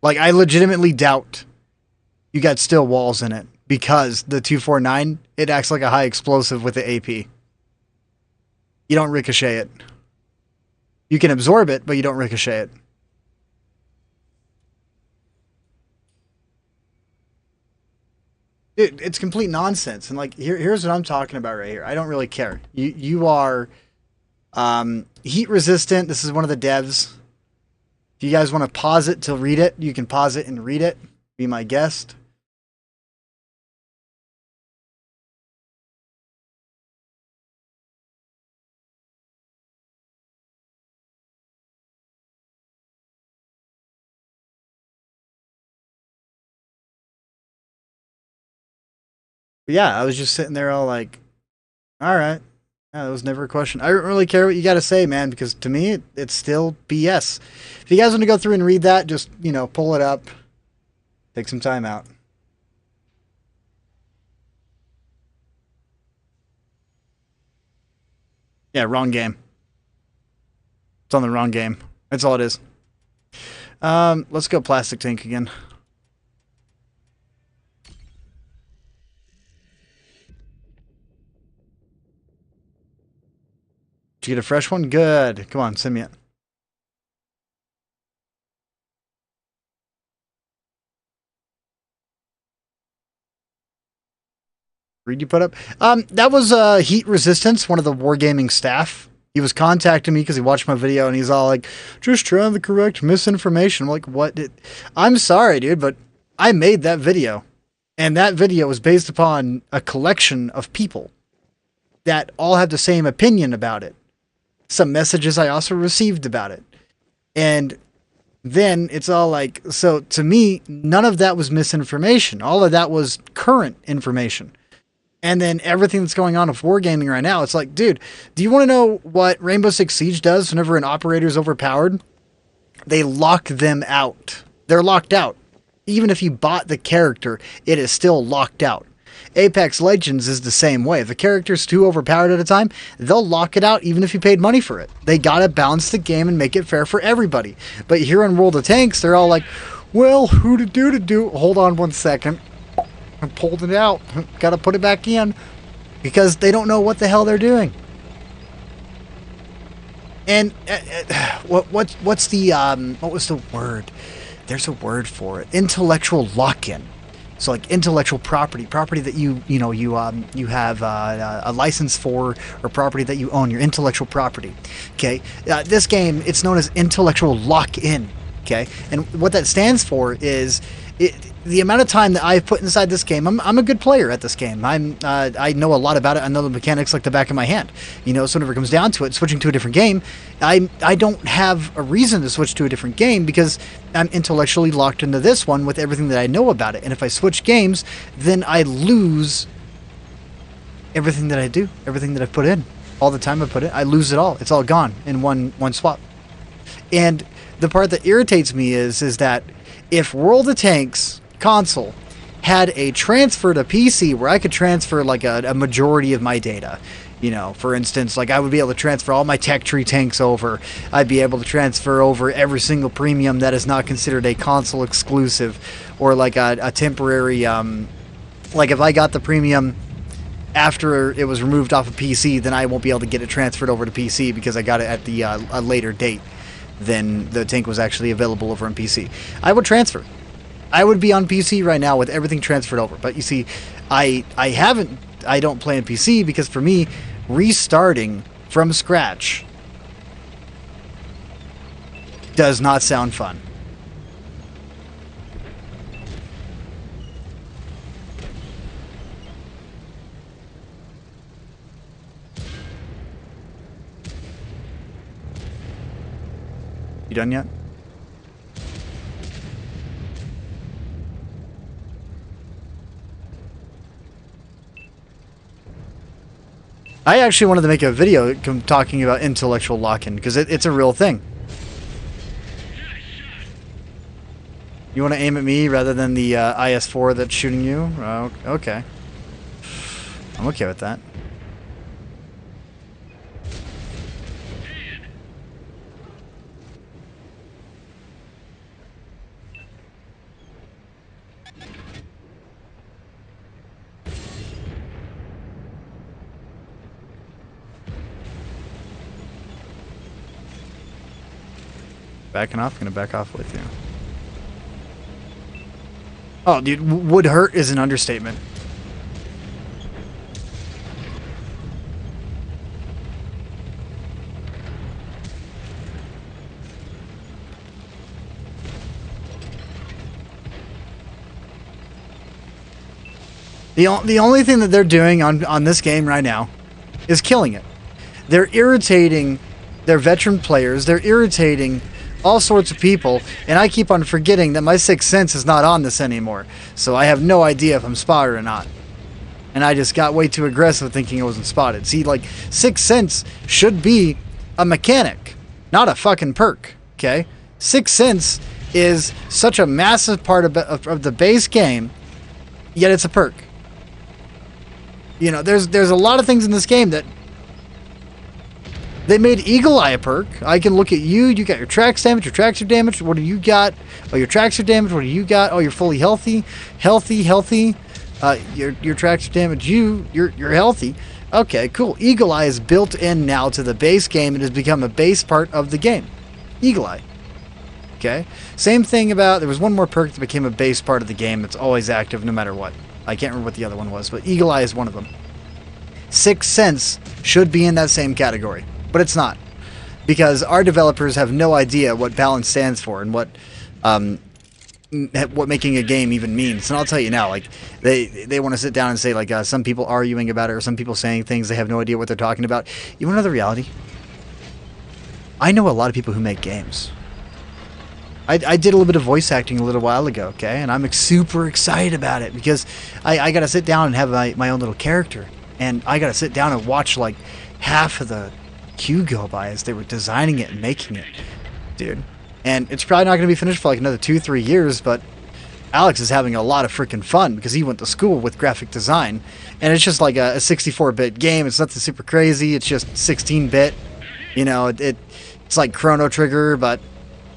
I legitimately doubt you got steel walls in it, because the 249, it acts like a high explosive with the AP. You don't ricochet it. You can absorb it, but you don't ricochet it. It's complete nonsense. And like, here's what I'm talking about right here. I don't really care. You are heat resistant. This is one of the devs. If you guys want to pause it to read it, you can pause it and read it. Be my guest. But yeah, I was just sitting there all like, all right. Yeah, that was never a question. I don't really care what you got to say, man, because to me, it's still BS. If you guys want to go through and read that, just, you know, pull it up. Take some time out. Yeah, wrong game. It's on the wrong game. That's all it is. Let's go Plastic Tank again. Did you get a fresh one? Good. Come on, send me it. Read you put up? That was Heat Resistance, one of the Wargaming staff. He was contacting me because he watched my video and he's all like, just trying the correct misinformation. I'm like, what? I'm sorry, dude, but I made that video. And that video was based upon a collection of people that all had the same opinion about it. Some messages I also received about it. And then it's all like, so to me, none of that was misinformation. All of that was current information. And then everything that's going on with Wargaming right now, it's like, dude, do you want to know what Rainbow Six Siege does whenever an operator is overpowered? They lock them out. They're locked out. Even if you bought the character, it is still locked out. Apex Legends is the same way. If the character's too overpowered at a time, they'll lock it out even if you paid money for it. They gotta balance the game and make it fair for everybody. But here in World of Tanks, they're all like, well, who to do? Hold on one second. I pulled it out. Gotta put it back in. Because they don't know what the hell they're doing. And what was the word? There's a word for it. Intellectual lock-in. So like intellectual property that you have a license for, or property that you own, your intellectual property. Okay, this game, it's known as intellectual lock-in. Okay, and what that stands for is the amount of time that I've put inside this game. I'm a good player at this game. I know a lot about it. I know the mechanics like the back of my hand. You know, so whenever it comes down to it, switching to a different game, I don't have a reason to switch to a different game because I'm intellectually locked into this one with everything that I know about it. And if I switch games, then I lose everything that I do, everything that I've put in, all the time I put in. I lose it all. It's all gone in one swap. And the part that irritates me is that if World of Tanks console had a transfer to PC where I could transfer like a majority of my data, you know, for instance, like I would be able to transfer all my tech tree tanks over. I'd be able to transfer over every single premium that is not considered a console exclusive, or like a temporary, like if I got the premium after it was removed off of PC, then I won't be able to get it transferred over to PC because I got it at the a later date than the tank was actually available over on PC. I would transfer. I would be on PC right now with everything transferred over. But you see, I don't play on PC because for me, restarting from scratch does not sound fun. You done yet? I actually wanted to make a video talking about intellectual lock-in because it's a real thing. You want to aim at me rather than the IS-4 that's shooting you? Oh, okay. I'm okay with that. Backing off? Gonna back off with you. Oh, dude, would hurt is an understatement. The only thing that they're doing on this game right now is killing it. They're irritating their veteran players. They're irritating all sorts of people, and I keep on forgetting that my sixth sense is not on this anymore, so I have no idea if I'm spotted or not. And I just got way too aggressive thinking I wasn't spotted. See, like, sixth sense should be a mechanic, not a fucking perk, okay? Sixth sense is such a massive part of the base game, yet it's a perk. You know, there's a lot of things in this game that they made Eagle Eye a perk. I can look at you. You got your tracks damaged. Your tracks are damaged. What do you got? Oh, your tracks are damaged. What do you got? Oh, you're fully healthy. Healthy. Your tracks are damaged. You're healthy. Okay, cool. Eagle Eye is built in now to the base game and has become a base part of the game. Eagle Eye. Okay. Same thing about, there was one more perk that became a base part of the game that's always active no matter what. I can't remember what the other one was, but Eagle Eye is one of them. Sixth Sense should be in that same category. But it's not, because our developers have no idea what balance stands for and what making a game even means. And I'll tell you now, like they want to sit down and say like some people arguing about it or some people saying things they have no idea what they're talking about. You want to know the reality? I know a lot of people who make games. I did a little bit of voice acting a little while ago, okay, and I'm super excited about it because I got to sit down and have my own little character, and I got to sit down and watch like half of the queue go by as they were designing it and making it, dude. And it's probably not going to be finished for like another 2-3 years, but Alex is having a lot of freaking fun because he went to school with graphic design, and it's just like a 64-bit game. It's nothing super crazy. It's just 16-bit. You know, it's like Chrono Trigger, but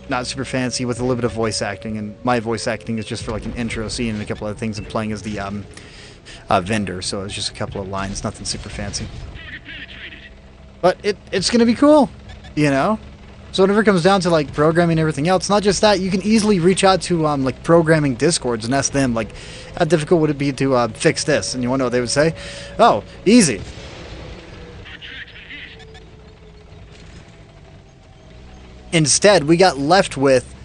not super fancy with a little bit of voice acting. And my voice acting is just for like an intro scene and a couple other things. I'm playing as the vendor, so it's just a couple of lines, nothing super fancy. But it's going to be cool, you know? So whenever it comes down to, like, programming and everything else, not just that, you can easily reach out to, like, programming discords and ask them, like, how difficult would it be to fix this? And you want to know what they would say? Oh, easy. Instead, we got left with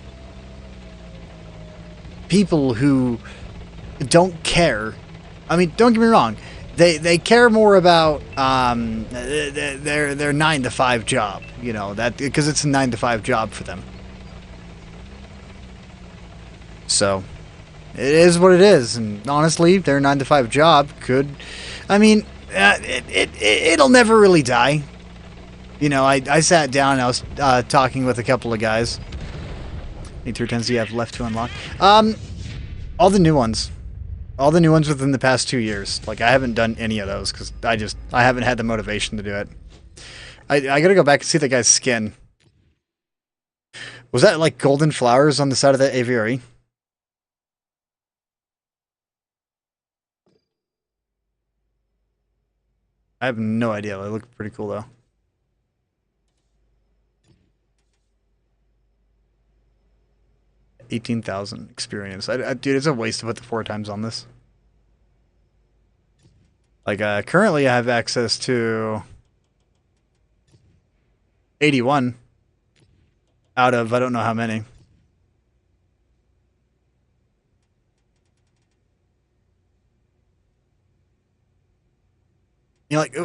people who don't care. I mean, don't get me wrong. They care more about their 9-to-5 job, you know, that because it's a 9-to-5 job for them. So it is what it is, and honestly, their 9-to-5 job could, I mean, it'll never really die. You know, I sat down and I was talking with a couple of guys. How many 310s do you have left to unlock? All the new ones. All the new ones within the past 2 years. Like, I haven't done any of those because I haven't had the motivation to do it. I gotta go back and see the guy's skin. Was that like golden flowers on the side of that aviary? I have no idea. They look pretty cool though. $18,000 experience. Dude, it's a waste to put the 4 times on this. Like, currently I have access to 81 out of I don't know how many. You know, like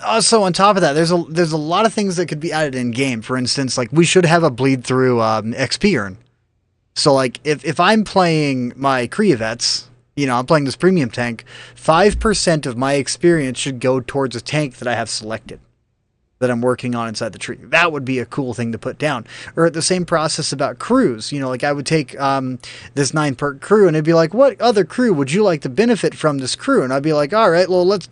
also on top of that, there's a lot of things that could be added in game. For instance, like we should have a bleed through XP earn. So like if I'm playing my Krievets, you know, I'm playing this premium tank, 5% of my experience should go towards a tank that I have selected, that I'm working on inside the tree. That would be a cool thing to put down. Or the same process about crews. You know, like I would take this 9-perk crew and it'd be like, what other crew would you like to benefit from this crew? And I'd be like, all right, well let's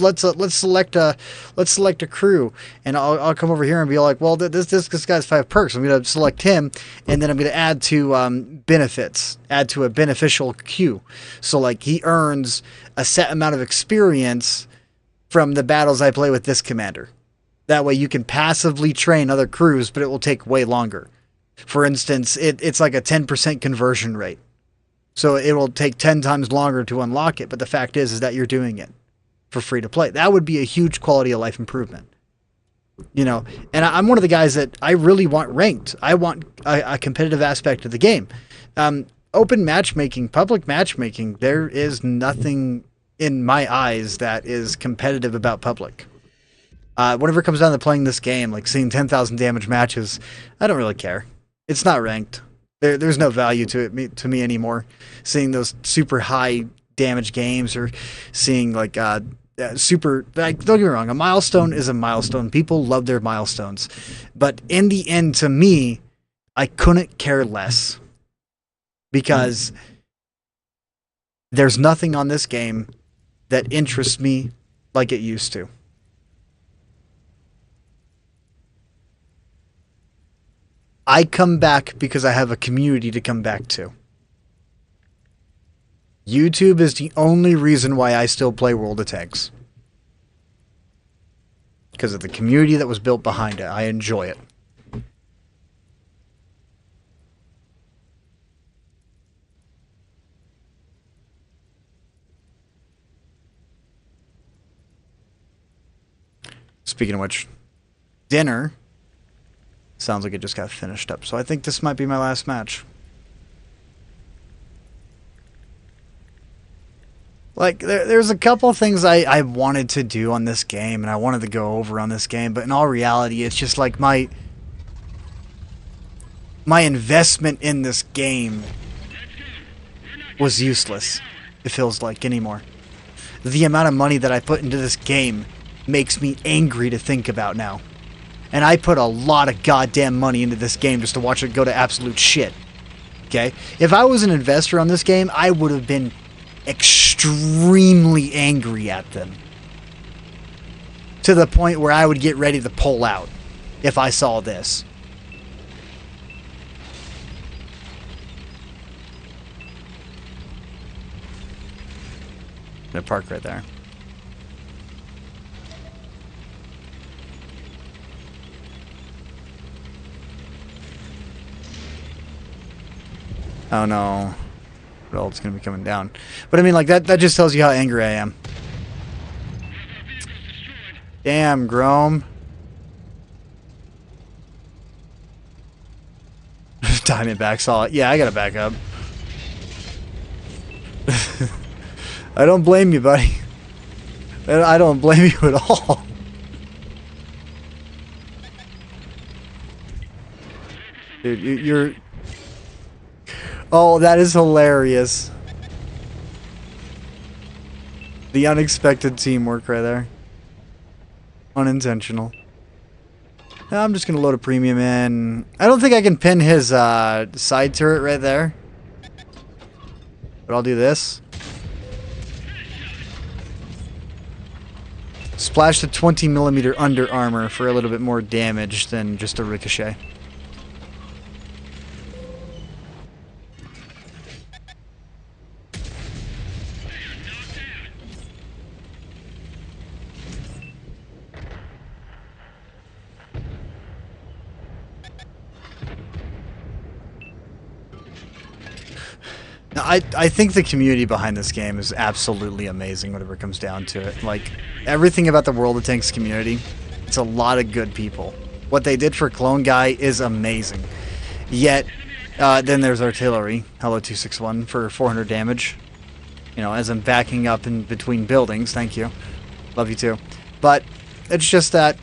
select a crew, and I'll come over here and be like, well this guy's 5 perks. I'm gonna select him, and then I'm gonna add to benefits, add to a beneficial queue. So like he earns a set amount of experience from the battles I play with this commander. That way you can passively train other crews, but it will take way longer. For instance, it's like a 10% conversion rate. So it will take 10 times longer to unlock it, but the fact is that you're doing it for free to play. That would be a huge quality of life improvement. You know, and I'm one of the guys that I really want ranked. I want a competitive aspect of the game. Open matchmaking, public matchmaking, there is nothing in my eyes that is competitive about public. Whenever it comes down to playing this game, like seeing 10,000 damage matches, I don't really care. It's not ranked. There's no value to me anymore. Seeing those super high damage games, or seeing like super, like, don't get me wrong, a milestone is a milestone. People love their milestones. But in the end, to me, I couldn't care less. Because there's nothing on this game that interests me like it used to. I come back because I have a community to come back to. YouTube is the only reason why I still play World of Tanks. Because of the community that was built behind it. I enjoy it. Speaking of which, dinner sounds like it just got finished up. So I think this might be my last match. Like, there's a couple things I wanted to do on this game, and I wanted to go over on this game, but in all reality, it's just like my investment in this game was useless, it feels like, anymore. The amount of money that I put into this game makes me angry to think about now. And I put a lot of goddamn money into this game just to watch it go to absolute shit. Okay? If I was an investor on this game, I would have been extremely angry at them. To the point where I would get ready to pull out if I saw this. I'm gonna park right there. Oh no. Well, it's gonna be coming down. But I mean, like, that just tells you how angry I am. Damn, Grom. Diamondback saw it. Yeah, I gotta back up. I don't blame you, buddy. I don't blame you at all. Dude, you're... Oh, that is hilarious. The unexpected teamwork right there. Unintentional. Now I'm just going to load a premium in. I don't think I can pin his side turret right there. But I'll do this. Splash the 20mm under armor for a little bit more damage than just a ricochet. I think the community behind this game is absolutely amazing whenever it comes down to it. Like, everything about the World of Tanks community, it's a lot of good people. What they did for Clone Guy is amazing. Yet, then there's Artillery, Hello 261, for 400 damage. You know, as I'm backing up in between buildings. Thank you. Love you too. But, it's just that,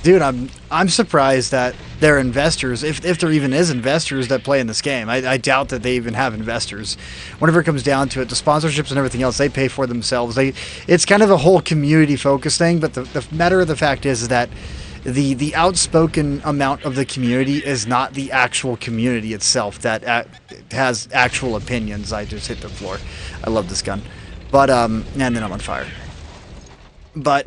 dude, I'm surprised that there are investors, if there even is investors that play in this game. I doubt that they even have investors. Whenever it comes down to it, the sponsorships and everything else, they pay for themselves. It's kind of a whole community-focused thing, but the matter of the fact is that the outspoken amount of the community is not the actual community itself that has actual opinions. I just hit the floor. I love this gun. But, and then I'm on fire. But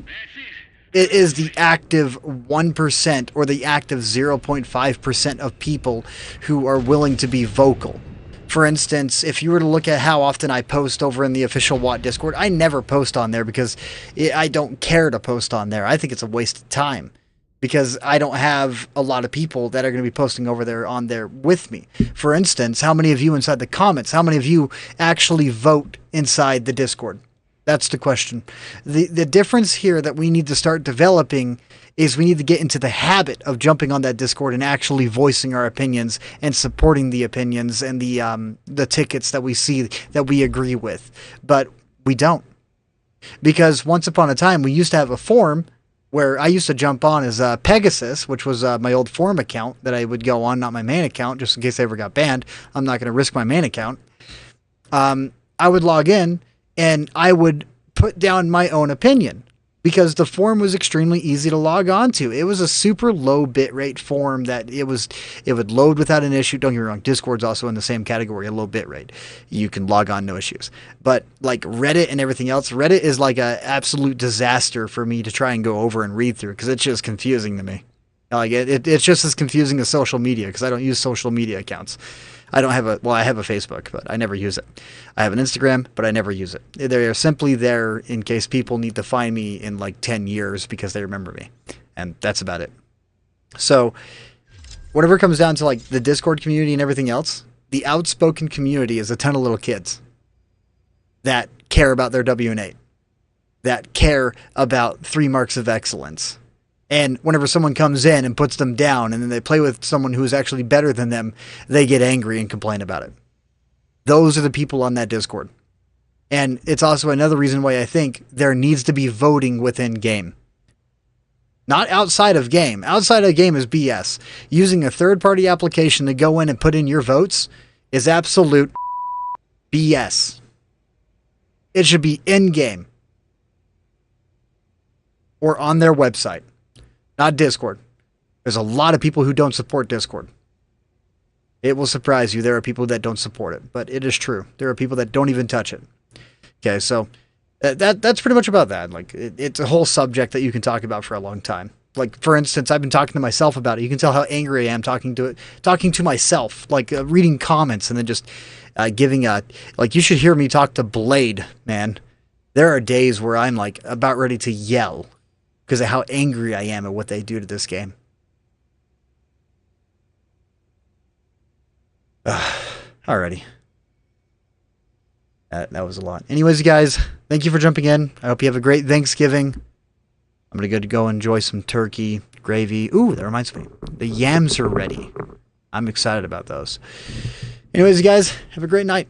it is the active 1% or the active 0.5% of people who are willing to be vocal. For instance, if you were to look at how often I post over in the official Watt Discord, I never post on there because I don't care to post on there. I think it's a waste of time because I don't have a lot of people that are going to be posting over there on there with me. For instance, how many of you inside the comments, how many of you actually vote inside the Discord? That's the question. The difference here that we need to start developing is we need to get into the habit of jumping on that Discord and actually voicing our opinions and supporting the opinions and the tickets that we see that we agree with. But we don't. Because once upon a time, we used to have a forum where I used to jump on as Pegasus, which was my old forum account that I would go on, not my main account, just in case I ever got banned. I'm not going to risk my main account. I would log in, and I would put down my own opinion because the forum was extremely easy to log on to. It was a super low bitrate forum that it would load without an issue. Don't get me wrong, Discord's also in the same category, a low bitrate. You can log on, no issues. But like Reddit and everything else, Reddit is like an absolute disaster for me to try and go over and read through because it's just confusing to me. Like it's just as confusing as social media because I don't use social media accounts. I don't have I have a Facebook, but I never use it. I have an Instagram, but I never use it. They are simply there in case people need to find me in like 10 years because they remember me. And that's about it. So, whatever comes down to like the Discord community and everything else, the outspoken community is a ton of little kids that care about their WN8, that care about 3 marks of excellence. And whenever someone comes in and puts them down and then they play with someone who's actually better than them, they get angry and complain about it. Those are the people on that Discord. And it's also another reason why I think there needs to be voting within game. Not outside of game. Outside of game is BS. Using a third-party application to go in and put in your votes is absolute BS. It should be in-game. Or on their website. Not Discord. There's a lot of people who don't support Discord. It will surprise you. There are people that don't support it, but it is true. There are people that don't even touch it. Okay, so that's pretty much about that. Like it's a whole subject that you can talk about for a long time. Like for instance, I've been talking to myself about it. You can tell how angry I am talking to myself, like reading comments and then just giving like you should hear me talk to Blade, man. There are days where I'm like about ready to yell because of how angry I am at what they do to this game. Alrighty. That was a lot. Anyways, guys, thank you for jumping in. I hope you have a great Thanksgiving. I'm going to go enjoy some turkey, gravy. Ooh, that reminds me. The yams are ready. I'm excited about those. Anyways, guys, have a great night.